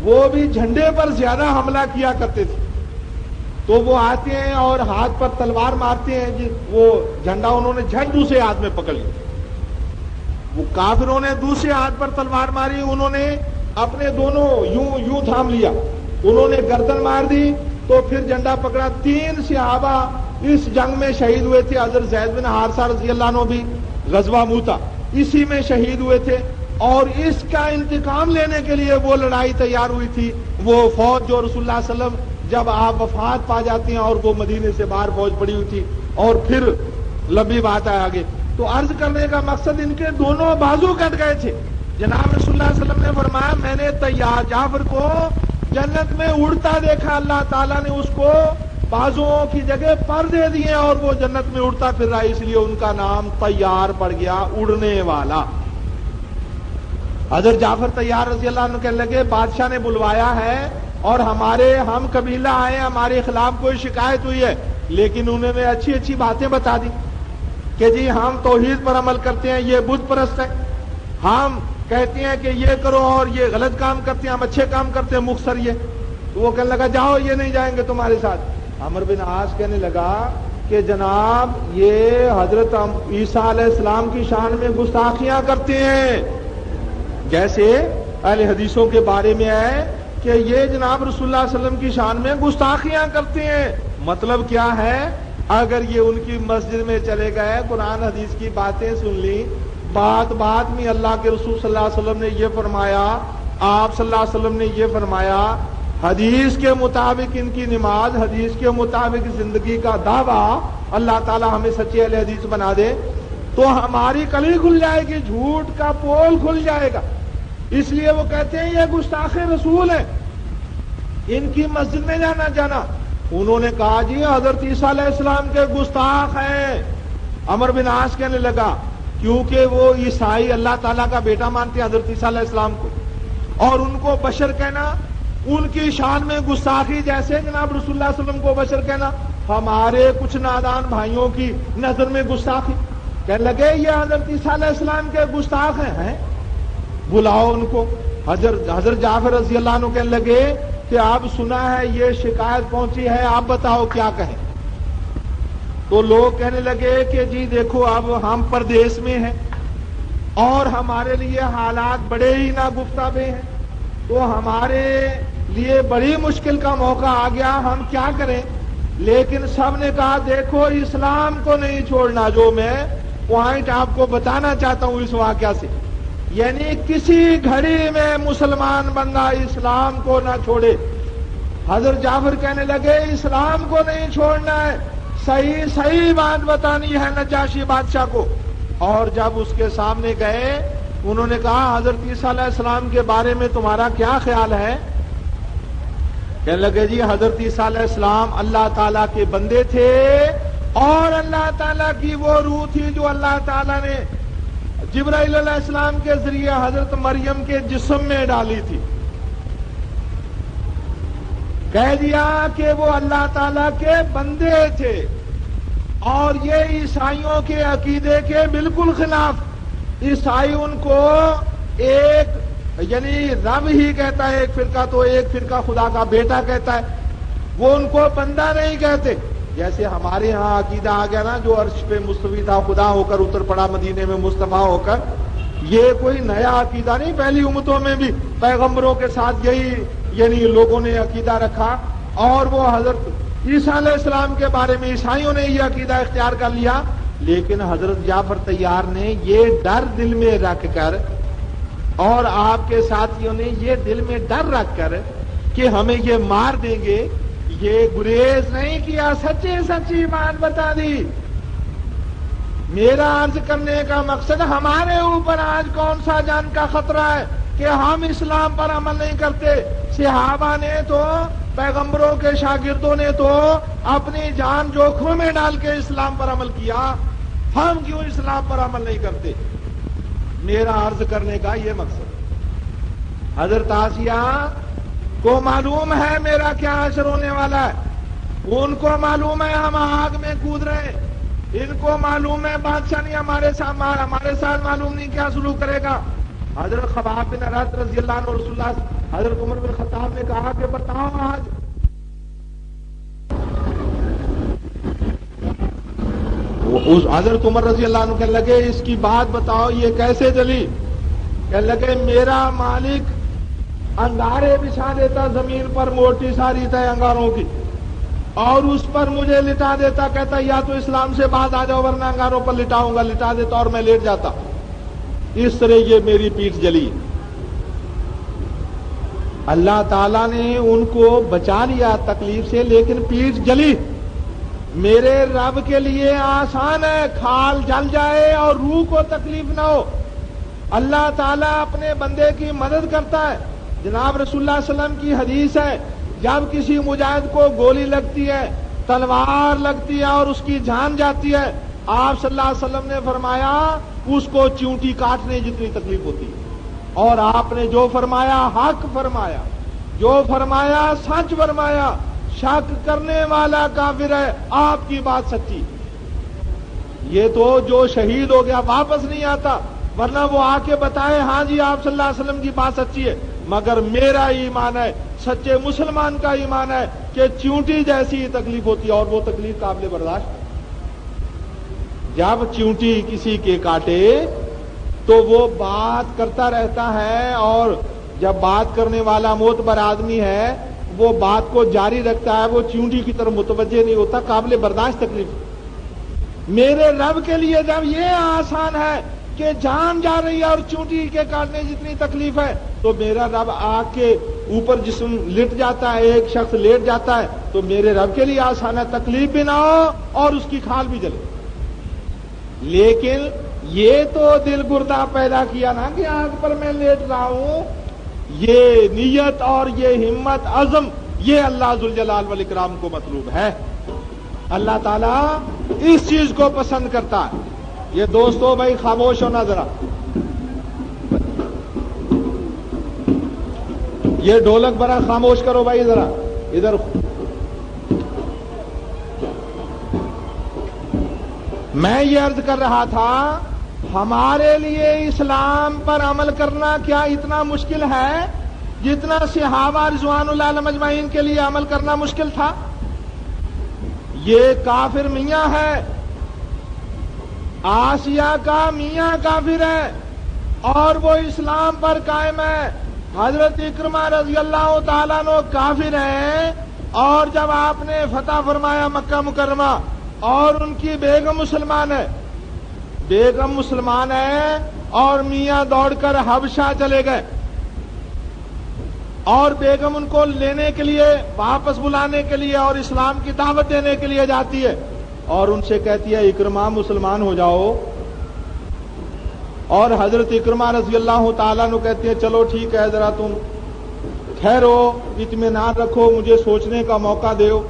وہ بھی جھنڈے پر زیادہ حملہ کیا کرتے تھے، تو وہ آتے ہیں اور ہاتھ پر تلوار مارتے ہیں، وہ جھنڈا انہوں نے جھٹ دوسرے ہاتھ میں پکڑ لیا، وہ کافروں نے دوسرے ہاتھ پر تلوار ماری، انہوں نے اپنے دونوں یوں تھام لیا، انہوں نے گردن مار دی، تو پھر جھنڈا پکڑا۔ 3 صحابہ اس جنگ میں شہید ہوئے تھے، حضرت زید بن حارثہ رضی اللہ عنہ بھی غزوہ موتا اسی میں شہید ہوئے تھے، اور اس کا انتقام لینے کے لیے وہ لڑائی تیار ہوئی تھی، وہ فوج جو رسول اللہ صلی اللہ علیہ وسلم جب آپ وفات پا جاتے ہیں اور وہ مدینے سے باہر فوج پڑی ہوئی تھی، اور پھر لمبی بات ہے آگے، تو عرض کرنے کا مقصد ان کے دونوں بازو کٹ گئے تھے۔ جناب رسول اللہ صلی اللہ علیہ وسلم نے فرمایا میں نے طیار جعفر کو جنت میں اڑتا دیکھا، اللہ تعالیٰ نے اس کو بازوں کی جگہ پر دے دیے اور وہ جنت میں اڑتا پھر رہا، اس لیے ان کا نام طیار پڑ گیا، اڑنے والا۔ حضرت جعفر طیار رضی اللہ عنہ کہنے لگے بادشاہ نے بلوایا ہے اور ہم قبیلہ آئے، ہمارے خلاف کوئی شکایت ہوئی ہے، لیکن انہوں نے اچھی اچھی باتیں بتا دی کہ جی ہم توحید پر عمل کرتے ہیں، یہ بت پرست ہے، ہم کہتے ہیں کہ یہ کرو اور یہ غلط کام کرتے ہیں، ہم اچھے کام کرتے ہیں، مختصر یہ۔ تو وہ کہنے لگا جاؤ، یہ نہیں جائیں گے تمہارے ساتھ۔ عمرو بن عاص کہنے لگا کہ جناب یہ حضرت عیسیٰ علیہ السلام کی شان میں گستاخیاں کرتے ہیں، جیسے اہل حدیثوں کے بارے میں ہے کہ یہ جناب رسول اللہ صلی اللہ علیہ وسلم کی شان میں گستاخیاں کرتے ہیں۔ مطلب کیا ہے؟ اگر یہ ان کی مسجد میں چلے گئے، قرآن حدیث کی باتیں سن لی، بات میں اللہ کے رسول صلی اللہ علیہ وسلم نے یہ فرمایا، آپ صلی اللہ علیہ وسلم نے یہ فرمایا، حدیث کے مطابق ان کی نماز، حدیث کے مطابق زندگی کا دعویٰ، اللہ تعالی ہمیں سچے اہل حدیث بنا دے، تو ہماری کلی کھل جائے گی، جھوٹ کا پول کھل جائے گا۔ اس لیے وہ کہتے ہیں یہ گستاخ رسول ہے، ان کی مسجد میں جانا۔ انہوں نے کہا جی حضرت عیسیٰ علیہ السلام کے گستاخ ہیں۔ عمرو بن عاص کہنے لگا کیونکہ وہ عیسائی اللہ تعالیٰ کا بیٹا مانتے ہیں حضرت عیسیٰ علیہ السلام کو، اور ان کو بشر کہنا ان کی شان میں گستاخی، جیسے جناب رسول اللہ صلی اللہ علیہ وسلم کو بشر کہنا ہمارے کچھ نادان بھائیوں کی نظر میں گستاخی۔ کہنے لگے یہ حضرت عیسیٰ علیہ السلام کے گستاخ ہیں، بلاؤ ان کو۔ حضرت جعفر رضی اللہ عنہ کہنے لگے کہ آپ سنا ہے یہ شکایت پہنچی ہے، آپ بتاؤ کیا کہیں۔ تو لوگ کہنے لگے کہ جی دیکھو اب ہم پردیس میں ہیں اور ہمارے لیے حالات بڑے ہی ناگفتابے ہیں، تو ہمارے لیے بڑی مشکل کا موقع آ گیا، ہم کیا کریں؟ لیکن سب نے کہا دیکھو اسلام کو نہیں چھوڑنا، جو میں پوائنٹ آپ کو بتانا چاہتا ہوں اس واقعہ سے، یعنی کسی گھڑی میں مسلمان بندہ اسلام کو نہ چھوڑے۔ حضرت جعفر کہنے لگے اسلام کو نہیں چھوڑنا ہے، صحیح بات بتانی ہے نجاشی بادشاہ کو۔ اور جب اس کے سامنے گئے انہوں نے کہا حضرت عیسیٰ علیہ السلام کے بارے میں تمہارا کیا خیال ہے؟ کہنے لگے جی حضرت عیسیٰ علیہ السلام اللہ تعالیٰ کے بندے تھے اور اللہ تعالیٰ کی وہ روح تھی جو اللہ تعالیٰ نے جبرائیل علیہ السلام کے ذریعے حضرت مریم کے جسم میں ڈالی تھی۔ کہہ دیا کہ وہ اللہ تعالیٰ کے بندے تھے، اور یہ عیسائیوں کے عقیدے کے بالکل خلاف۔ عیسائی ان کو ایک یعنی رب ہی کہتا ہے، ایک فرقہ تو ایک فرقہ خدا کا بیٹا کہتا ہے، وہ ان کو بندہ نہیں کہتے۔ جیسے ہمارے ہاں عقیدہ آ گیا نا، جو عرش پہ مستوی تھا خدا ہو کر اتر پڑا مدینے میں مصطفیٰ ہو کر، یہ کوئی نیا عقیدہ نہیں، پہلی امتوں میں بھی پیغمبروں کے ساتھ یہی یعنی لوگوں نے عقیدہ رکھا، اور وہ حضرت عیسیٰ علیہ السلام کے بارے میں عیسائیوں نے یہ عقیدہ اختیار کر لیا۔ لیکن حضرت جعفر طیار نے یہ ڈر دل میں رکھ کر، اور آپ کے ساتھیوں نے یہ دل میں ڈر رکھ کر کہ ہمیں یہ مار دیں گے، یہ گریز نہیں کیا، سچی بات بتا دی۔ میرا عرض کرنے کا مقصد ہمارے اوپر آج کون سا جان کا خطرہ ہے کہ ہم اسلام پر عمل نہیں کرتے؟ صحابہ نے تو، پیغمبروں کے شاگردوں نے تو اپنی جان جوکھوں میں ڈال کے اسلام پر عمل کیا، ہم کیوں اسلام پر عمل نہیں کرتے؟ میرا عرض کرنے کا یہ مقصد، حضرت آسیہ کو معلوم ہے میرا کیا حشر ہونے والا ہے، ان کو معلوم ہے ہم آگ میں کود رہے ہیں، ان کو معلوم ہے بادشاہ نہیں ہمارے ساتھ معلوم نہیں کیا سلوک کرے گا۔ حضرت خباب بن ارت رضی اللہ عنہ رسول اللہ حضرت عمر بن خطاب نے کہا کہ بتاؤ آج حضرت عمر رضی اللہ عنہ کہنے لگے اس کی بات بتاؤ یہ کیسے چلی؟ کہنے لگے میرا مالک انگارے بچھا دیتا زمین پر، موٹی ساری تھے انگاروں کی، اور اس پر مجھے لٹا دیتا، کہتا یا تو اسلام سے باز آ جاؤ ورنہ انگاروں پر لٹاؤں گا، لٹا دیتا اور میں لیٹ جاتا۔ اس طرح یہ میری پیٹھ جلی۔ اللہ تعالیٰ نے ان کو بچا لیا تکلیف سے، لیکن پیٹھ جلی۔ میرے رب کے لیے آسان ہے کھال جل جائے اور روح کو تکلیف نہ ہو۔ اللہ تعالیٰ اپنے بندے کی مدد کرتا ہے۔ جناب رسول اللہ صلی اللہ علیہ وسلم کی حدیث ہے، جب کسی مجاہد کو گولی لگتی ہے تلوار لگتی ہے اور اس کی جان جاتی ہے، آپ صلی اللہ علیہ وسلم نے فرمایا اس کو چیونٹی کاٹنے جتنی تکلیف ہوتی ہے۔ اور آپ نے جو فرمایا حق فرمایا، جو فرمایا سچ فرمایا، شک کرنے والا کافر ہے، آپ کی بات سچی۔ یہ تو جو شہید ہو گیا واپس نہیں آتا، ورنہ وہ آ کے بتائے ہاں جی آپ صلی اللہ علیہ وسلم کی بات سچی ہے، مگر میرا ایمان ہے، سچے مسلمان کا ایمان ہے کہ چیونٹی جیسی تکلیف ہوتی ہے، اور وہ تکلیف قابل برداشت۔ جب چیونٹی کسی کے کاٹے تو وہ بات کرتا رہتا ہے، اور جب بات کرنے والا معتبر آدمی ہے وہ بات کو جاری رکھتا ہے، وہ چیونٹی کی طرف متوجہ نہیں ہوتا، قابل برداشت تکلیف۔ میرے رب کے لیے جب یہ آسان ہے کہ جان جا رہی ہے اور چیونٹی کے کاٹنے جتنی تکلیف ہے، تو میرا رب آگ کے اوپر جسم لٹ جاتا ہے، ایک شخص لیٹ جاتا ہے، تو میرے رب کے لیے آسان ہے تکلیف بھی نہ ہو اور اس کی کھال بھی جلے۔ لیکن یہ تو دل گردہ پیدا کیا نا کہ آگ پر میں لیٹ رہا ہوں، یہ نیت اور یہ ہمت عزم یہ اللہ ذوالجلال والاکرام کو مطلوب ہے۔ اللہ تعالیٰ اس چیز کو پسند کرتا ہے۔ یہ دوستو بھائی خاموش ہونا ذرا، یہ ڈھولک بڑا خاموش کرو بھائی ذرا ادھر۔ میں یہ عرض کر رہا تھا ہمارے لیے اسلام پر عمل کرنا کیا اتنا مشکل ہے جتنا صحابہ رضوان اللہ علیہم اجمعین کے لیے عمل کرنا مشکل تھا؟ یہ کافر میاں ہے، آسیہ کا میاں کافر ہے اور وہ اسلام پر قائم ہے۔ حضرت اکرمہ رضی اللہ تعالیٰ عنہ کافر ہیں، اور جب آپ نے فتح فرمایا مکہ مکرمہ اور ان کی بیگم مسلمان ہے، بیگم مسلمان ہے اور میاں دوڑ کر حبشہ چلے گئے، اور بیگم ان کو لینے کے لیے واپس بلانے کے لیے اور اسلام کی دعوت دینے کے لیے جاتی ہے، اور ان سے کہتی ہے اکرمہ مسلمان ہو جاؤ، اور حضرت اکرمہ رضی اللہ تعالیٰ عنہ کہتے ہیں چلو ٹھیک ہے ذرا تم ٹھہرو، اطمینان رکھو، مجھے سوچنے کا موقع دو،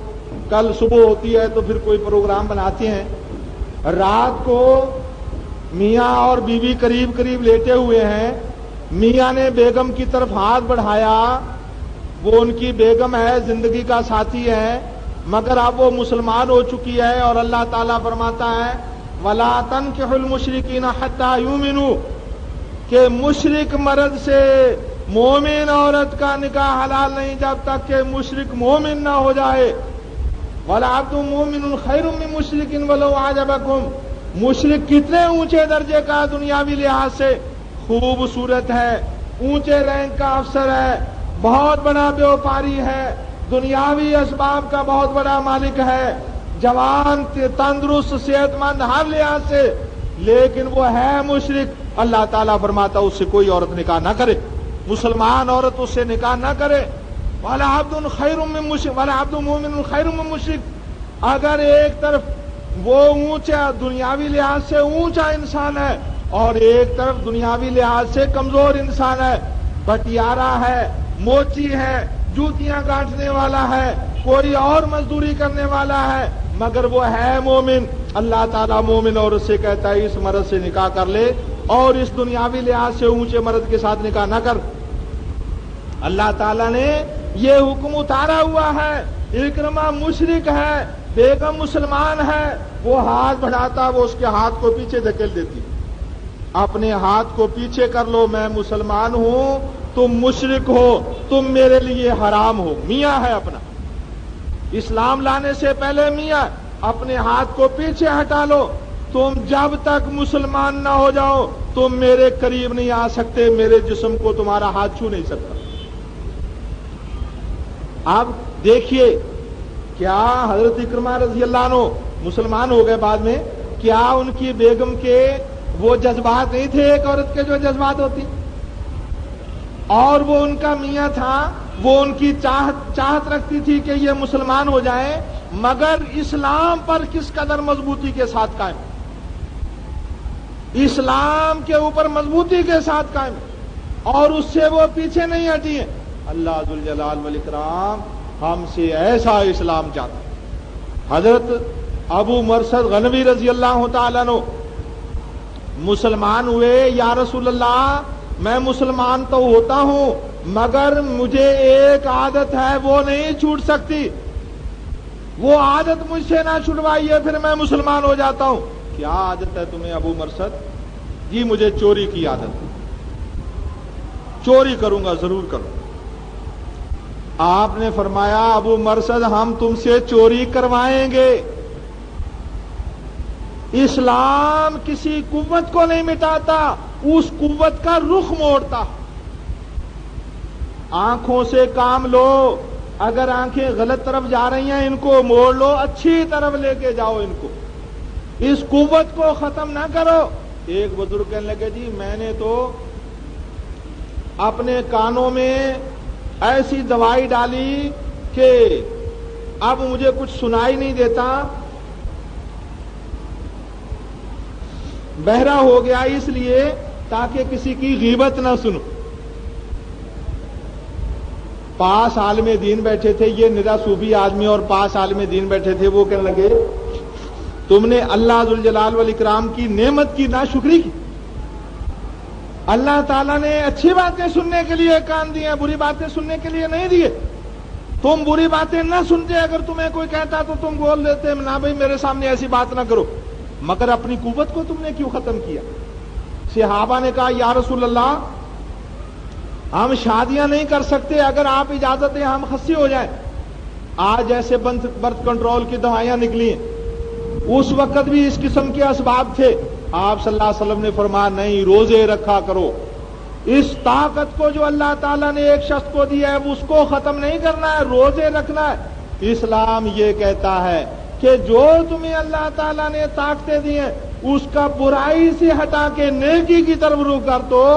کل صبح ہوتی ہے تو پھر کوئی پروگرام بناتے ہیں۔ رات کو میاں اور بیوی قریب قریب لیٹے ہوئے ہیں، میاں نے بیگم کی طرف ہاتھ بڑھایا، وہ ان کی بیگم ہے، زندگی کا ساتھی ہے، مگر اب وہ مسلمان ہو چکی ہے، اور اللہ تعالیٰ فرماتا ہے وَلَا تَنْكِحُوا الْمُشْرِكِينَ حَتَّى يُؤْمِنُوا، کہ مشرک مرد سے مومن عورت کا نکاح حلال نہیں جب تک کہ مشرک مومن نہ ہو جائے۔ وَلَعَبْدٌ مُؤْمِنٌ خَيْرٌ مِّن مُشْرِكٍ وَلَوْ أَعْجَبَكُمْ، مشرک کتنے اونچے درجے کا دنیاوی لحاظ سے خوبصورت ہے، اونچے رینک کا افسر ہے، بہت بڑا بیوپاری ہے، دنیاوی اسباب کا بہت بڑا مالک ہے، جوان تندرست صحت مند ہر لحاظ سے، لیکن وہ ہے مشرک، اللہ تعالیٰ فرماتا اس سے کوئی عورت نکاح نہ کرے، مسلمان عورت اس سے نکاح نہ کرے۔ وَلَعَبْدٌ خَيْرٌ مِّن مُشْرِكٍ وَلَعَبْدٌ مُؤْمِنٌ خَيْرٌ مِّن مُشْرِكٍ، اگر ایک طرف وہ اونچا دنیاوی لحاظ سے اونچا انسان ہے اور ایک طرف دنیاوی لحاظ سے کمزور انسان ہے، بٹیارا ہے، موچی ہے، جوتیاں کاٹنے والا ہے، کوئی اور مزدوری کرنے والا ہے، مگر وہ ہے مومن، اللہ تعالیٰ مومن عورت سے کہتا ہے اس مرد سے نکاح کر لے، اور اس دنیاوی لحاظ سے اونچے مرد کے ساتھ نکاح نہ کر۔ اللہ تعالیٰ نے یہ حکم اتارا ہوا ہے۔ اکرمہ مشرک ہے، بیگم مسلمان ہے، وہ ہاتھ بڑھاتا، وہ اس کے ہاتھ کو پیچھے دھکیل دیتی، اپنے ہاتھ کو پیچھے کر لو، میں مسلمان ہوں، تم مشرک ہو، تم میرے لیے حرام ہو۔ میاں ہے اپنا، اسلام لانے سے پہلے میاں، اپنے ہاتھ کو پیچھے ہٹا لو، تم جب تک مسلمان نہ ہو جاؤ تم میرے قریب نہیں آ سکتے، میرے جسم کو تمہارا ہاتھ چھو نہیں سکتا۔ اب دیکھیے کیا حضرت اکرمہ رضی اللہ عنہ مسلمان ہو گئے بعد میں، کیا ان کی بیگم کے وہ جذبات نہیں تھے ایک عورت کے جو جذبات ہوتی، اور وہ ان کا میاں تھا، وہ ان کی چاہت رکھتی تھی کہ یہ مسلمان ہو جائیں، مگر اسلام پر کس قدر مضبوطی کے ساتھ قائم، اسلام کے اوپر مضبوطی کے ساتھ قائم، اور اس سے وہ پیچھے نہیں ہٹی ہیں۔ اللہ ذوالجلال والاکرام ہم سے ایسا اسلام چاہتا ہے، حضرت ابو مرثد غنوی رضی اللہ تعالیٰ عنہ مسلمان ہوئے. یا رسول اللہ میں مسلمان تو ہوتا ہوں مگر مجھے ایک عادت ہے وہ نہیں چھوٹ سکتی, وہ عادت مجھ سے نہ چھڑوائیے پھر میں مسلمان ہو جاتا ہوں. کیا عادت ہے تمہیں ابو مرثد؟ جی مجھے چوری کی عادت ہے, چوری کروں گا ضرور کروں. آپ نے فرمایا ابو مرثد ہم تم سے چوری کروائیں گے. اسلام کسی قوت کو نہیں مٹاتا, اس قوت کا رخ موڑتا. آنکھوں سے کام لو, اگر آنکھیں غلط طرف جا رہی ہیں ان کو موڑ لو, اچھی طرف لے کے جاؤ ان کو, اس قوت کو ختم نہ کرو. ایک بزرگ کہنے لگے جی میں نے تو اپنے کانوں میں ایسی دوائی ڈالی کہ اب مجھے کچھ سنائی نہیں دیتا, بہرا ہو گیا اس لیے تاکہ کسی کی غیبت نہ سنو. پاس عالم دین بیٹھے تھے, یہ نرا صوفی آدمی اور پاس عالم دین بیٹھے تھے. وہ کہنے لگے تم نے اللہ ذوالجلال والاکرام کی نعمت کی ناشکری کی. اللہ تعالیٰ نے اچھی باتیں سننے کے لیے کان دیے, بری باتیں سننے کے لیے نہیں دیے. تم بری باتیں نہ سنتے, اگر تمہیں کوئی کہتا تو تم بول دیتے نہ بھائی میرے سامنے ایسی بات نہ کرو, مگر اپنی قوت کو تم نے کیوں ختم کیا؟ صحابہ نے کہا یا رسول اللہ ہم شادیاں نہیں کر سکتے, اگر آپ اجازت دیں ہم خصی ہو جائیں. آج ایسے برتھ کنٹرول کی دوائیاں نکلی ہیں, اس وقت بھی اس قسم کے اسباب تھے. آپ صلی اللہ علیہ وسلم نے فرمایا نہیں, روزے رکھا کرو. اس طاقت کو جو اللہ تعالیٰ نے ایک شخص کو دیا ہے اس کو ختم نہیں کرنا ہے, روزے رکھنا ہے. اسلام یہ کہتا ہے کہ جو تمہیں اللہ تعالیٰ نے طاقتیں دی ہیں اس کا برائی سے ہٹا کے نیکی کی طرف رخ کر دو,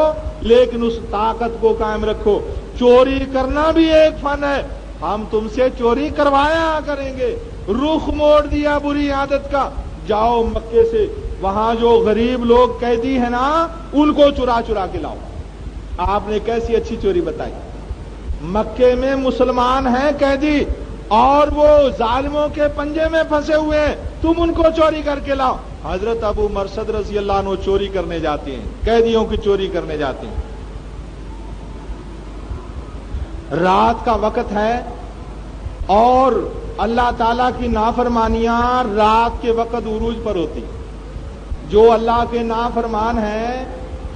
لیکن اس طاقت کو قائم رکھو. چوری کرنا بھی ایک فن ہے, ہم تم سے چوری کروایا کریں گے. رخ موڑ دیا بری عادت کا, جاؤ مکے سے وہاں جو غریب لوگ قیدی ہیں نا ان کو چرا چرا کے لاؤ. آپ نے کیسی اچھی چوری بتائی. مکے میں مسلمان ہیں قیدی اور وہ ظالموں کے پنجے میں پھنسے ہوئے ہیں, تم ان کو چوری کر کے لاؤ. حضرت ابو مرثد رضی اللہ عنہ چوری کرنے جاتے ہیں, قیدیوں کی چوری کرنے جاتے ہیں. رات کا وقت ہے اور اللہ تعالیٰ کی نافرمانیاں رات کے وقت عروج پر ہوتی. جو اللہ کے نافرمان ہیں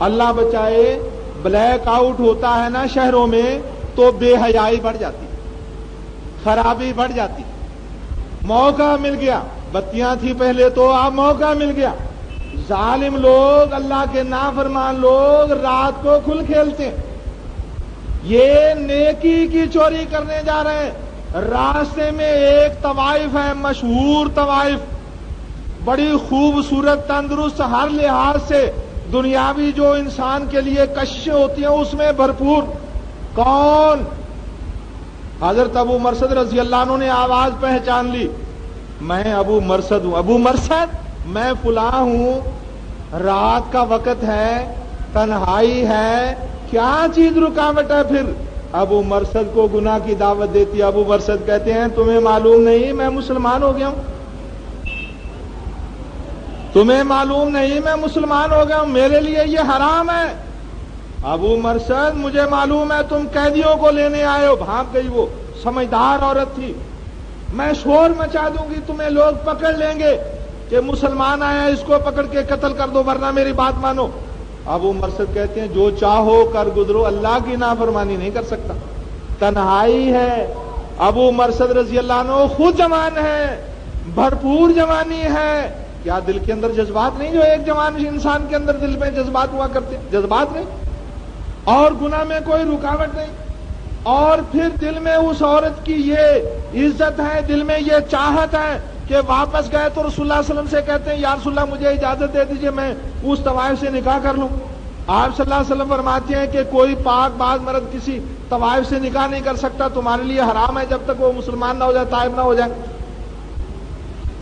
اللہ بچائے, بلیک آؤٹ ہوتا ہے نا شہروں میں تو بے حیائی بڑھ جاتی, خرابی بڑھ جاتی. موقع مل گیا, بتیاں تھی پہلے تو اب موقع مل گیا. ظالم لوگ, اللہ کے نافرمان لوگ رات کو کھل کھیلتے ہیں. یہ نیکی کی چوری کرنے جا رہے ہیں. راستے میں ایک طوائف ہے, مشہور طوائف, بڑی خوبصورت, تندرست, ہر لحاظ سے دنیاوی جو انسان کے لیے کششیں ہوتی ہیں اس میں بھرپور. کون؟ حضرت ابو مرثد رضی اللہ عنہ نے آواز پہچان لی, میں ابو مرثد ہوں. ابو مرثد میں فلاں ہوں, رات کا وقت ہے, تنہائی ہے, کیا چیز رکاوٹ ہے؟ پھر ابو مرثد کو گناہ کی دعوت دیتی. ابو مرثد کہتے ہیں تمہیں معلوم نہیں میں مسلمان ہو گیا ہوں, تمہیں معلوم نہیں میں مسلمان ہو گیا ہوں, میرے لیے یہ حرام ہے. ابو مرثد مجھے معلوم ہے تم قیدیوں کو لینے آئے ہو. بھاگ گئی, وہ سمجھدار عورت تھی. میں شور مچا دوں گی, تمہیں لوگ پکڑ لیں گے کہ مسلمان آیا اس کو پکڑ کے قتل کر دو ورنہ میری بات مانو. ابو مرثد کہتے ہیں جو چاہو کر گزرو, اللہ کی نافرمانی نہیں کر سکتا. تنہائی ہے. ابو مرثد رضی اللہ عنہ خود جوان ہے, بھرپور جوانی ہے. کیا دل کے اندر جذبات نہیں جو ایک جوان انسان کے اندر دل میں جذبات ہوا کرتے؟ جذبات نہیں, اور گناہ میں کوئی رکاوٹ نہیں. اور پھر دل میں اس عورت کی یہ عزت ہے, دل میں یہ چاہت ہے کہ واپس گئے تو رسول اللہ صلی اللہ علیہ وسلم سے کہتے ہیں یا رسول اللہ مجھے اجازت دے دیجئے میں اس طوائف سے نکاح کر لوں. آپ صلی اللہ علیہ وسلم فرماتے ہیں کہ کوئی پاک باز مرد کسی طوائف سے نکاح نہیں کر سکتا, تمہارے لیے حرام ہے جب تک وہ مسلمان نہ ہو جائے, طائب نہ ہو جائے.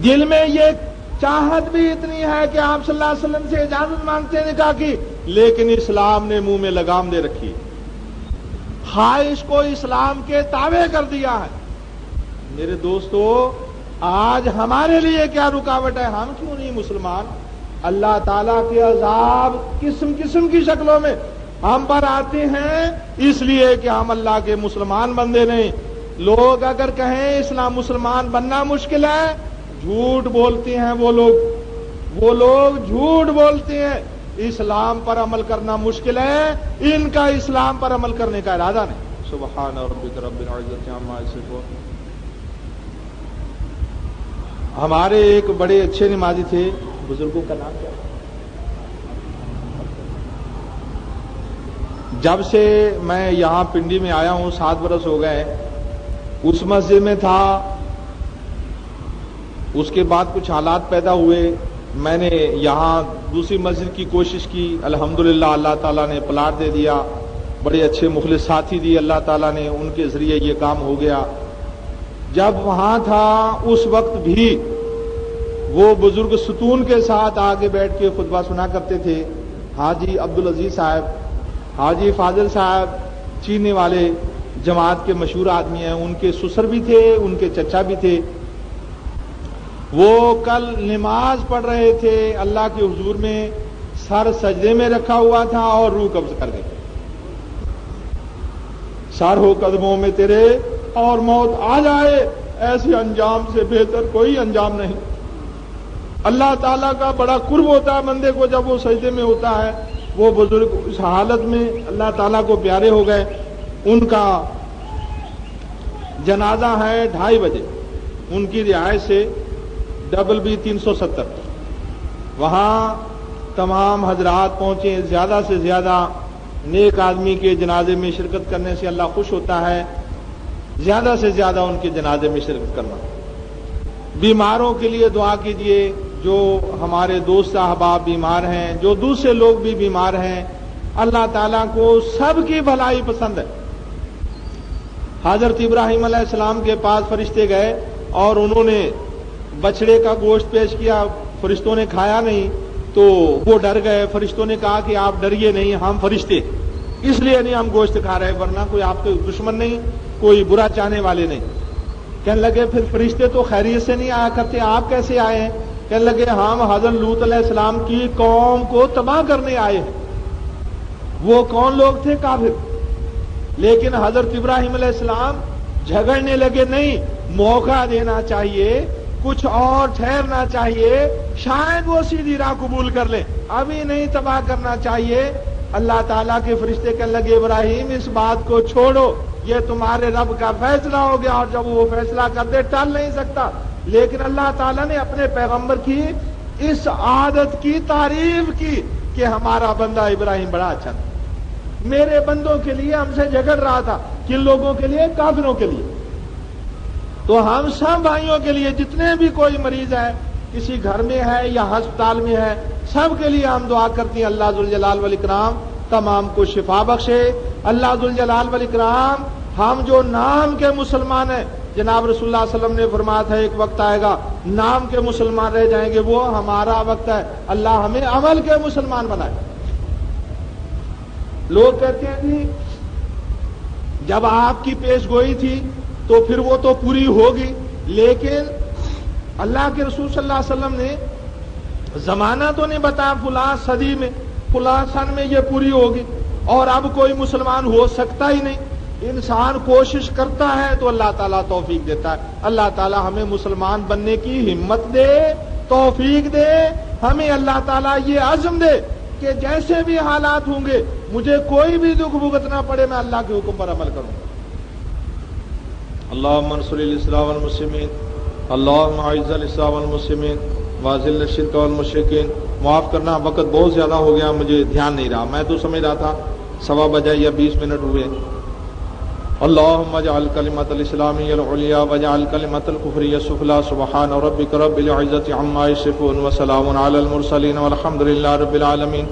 دل میں یہ چاہت بھی اتنی ہے کہ آپ صلی اللہ علیہ وسلم سے اجازت مانگتے ہیں نکاح کی, لیکن اسلام نے منہ میں لگام دے رکھی, خواہش کو اسلام کے تابع کر دیا ہے. میرے دوستو آج ہمارے لیے کیا رکاوٹ ہے؟ ہم کیوں نہیں مسلمان؟ اللہ تعالیٰ کے عذاب قسم قسم کی شکلوں میں ہم پر آتے ہیں، اس لیے کہ ہم اللہ کے مسلمان بندے نہیں۔ لوگ اگر کہیں اسلام مسلمان بننا مشکل ہے، جھوٹ بولتے ہیں وہ لوگ جھوٹ بولتے ہیں۔ اسلام پر عمل کرنا مشکل ہے، ان کا اسلام پر عمل کرنے کا ارادہ نہیں۔ سبحان ربک رب العزت عما یصفون۔ ہمارے ایک بڑے اچھے نمازی تھے، بزرگوں کا نام کیا؟ جب سے میں یہاں پنڈی میں آیا ہوں 7 برس ہو گئے، اس مسجد میں تھا، اس کے بعد کچھ حالات پیدا ہوئے، میں نے یہاں دوسری مسجد کی کوشش کی، الحمدللہ اللہ تعالیٰ نے پلاٹ دے دیا، بڑے اچھے مخلص ساتھی دیے اللہ تعالیٰ نے، ان کے ذریعے یہ کام ہو گیا۔ جب وہاں تھا اس وقت بھی وہ بزرگ ستون کے ساتھ آگے بیٹھ کے خطبہ سنا کرتے تھے۔ حاجی عبدالعزیز صاحب، حاجی فاضل صاحب چینے والے جماعت کے مشہور آدمی ہیں، ان کے سسر بھی تھے، ان کے چچا بھی تھے۔ وہ کل نماز پڑھ رہے تھے، اللہ کے حضور میں سر سجدے میں رکھا ہوا تھا اور روح قبض کر گئے۔ سر ہو قدموں میں تیرے اور موت آ جائے، ایسے انجام سے بہتر کوئی انجام نہیں۔ اللہ تعالیٰ کا بڑا قرب ہوتا ہے بندے کو جب وہ سجدے میں ہوتا ہے۔ وہ بزرگ اس حالت میں اللہ تعالیٰ کو پیارے ہو گئے۔ ان کا جنازہ ہے 2:30 بجے، ان کی رہائش سے BB 370، وہاں تمام حضرات پہنچے۔ زیادہ سے زیادہ نیک آدمی کے جنازے میں شرکت کرنے سے اللہ خوش ہوتا ہے، زیادہ سے زیادہ ان کے جنازے میں شرکت کرنا۔ بیماروں کے لیے دعا کیجیے، جو ہمارے دوست احباب بیمار ہیں، جو دوسرے لوگ بھی بیمار ہیں، اللہ تعالیٰ کو سب کی بھلائی پسند ہے۔ حضرت ابراہیم علیہ السلام کے پاس فرشتے گئے اور انہوں نے بچڑے کا گوشت پیش کیا، فرشتوں نے کھایا نہیں تو وہ ڈر گئے۔ فرشتوں نے کہا کہ آپ ڈریے نہیں، ہم فرشتے اس لیے نہیں ہم گوشت کھا رہے، ورنہ کوئی آپ کے دشمن نہیں، کوئی برا چاہنے والے نہیں۔ کہنے لگے پھر فرشتے تو خیریت سے نہیں آیا کرتے، آپ کیسے آئے ہیں؟ کہنے لگے ہم حضرت لوط علیہ السلام کی قوم کو تباہ کرنے آئے ہیں۔ وہ کون لوگ تھے؟ کافر۔ لیکن حضرت ابراہیم علیہ السلام جھگڑنے لگے، نہیں، موقع دینا چاہیے، کچھ اور ٹھہرنا چاہیے، شاید وہ سیدھی راہ قبول کر لیں، ابھی نہیں تباہ کرنا چاہیے۔ اللہ تعالیٰ کے فرشتے کہنے لگے ابراہیم اس بات کو چھوڑو، یہ تمہارے رب کا فیصلہ ہو گیا، اور جب وہ فیصلہ کر دے ٹل نہیں سکتا۔ لیکن اللہ تعالیٰ نے اپنے پیغمبر کی اس عادت کی تعریف کی کہ ہمارا بندہ ابراہیم بڑا اچھا تھا، میرے بندوں کے لیے ہم سے جھگڑ رہا تھا۔ کن لوگوں کے لیے؟ کافروں کے لیے۔ تو ہم سب بھائیوں کے لیے، جتنے بھی کوئی مریض ہے، کسی گھر میں ہے یا ہسپتال میں ہے، سب کے لیے ہم دعا کرتے ہیں اللہ ذوالجلال والاکرام تمام کو شفا بخشے۔ اللہ ذوالجلال والاکرام ہم جو نام کے مسلمان ہیں، جناب رسول اللہ صلی اللہ علیہ وسلم نے فرمایا تھا ایک وقت آئے گا نام کے مسلمان رہ جائیں گے، وہ ہمارا وقت ہے۔ اللہ ہمیں عمل کے مسلمان بنائے۔ لوگ کہتے ہیں کہ جب آپ کی پیش گوئی تھی تو پھر وہ تو پوری ہوگی، لیکن اللہ کے رسول صلی اللہ علیہ وسلم نے زمانہ تو نہیں بتایا فلاں صدی میں فلاں سن میں یہ پوری ہوگی، اور اب کوئی مسلمان ہو سکتا ہی نہیں۔ انسان کوشش کرتا ہے تو اللہ تعالیٰ توفیق دیتا ہے۔ اللہ تعالیٰ ہمیں مسلمان بننے کی ہمت دے، توفیق دے، ہمیں اللہ تعالیٰ یہ عزم دے کہ جیسے بھی حالات ہوں گے، مجھے کوئی بھی دکھ بھگتنا پڑے، میں اللہ کے حکم پر عمل کروں۔ اللہم انصر الاسلام والمسلمین، اللہم اعز الاسلام والمسلمین واذل الشرک والمشرکین۔ معاف کرنا، وقت بہت زیادہ ہو گیا، مجھے دھیان نہیں رہا، میں تو سمجھ رہا تھا 1:15 بجے یا 20 منٹ ہوئے۔ اللہم اجعل کلمۃ الاسلام العلیٰ واجعل کلمۃ الکفر السفلی، سبحان ربک رب العزۃ عما یصفون وسلام علی المرسلین والحمد للہ رب العالمین۔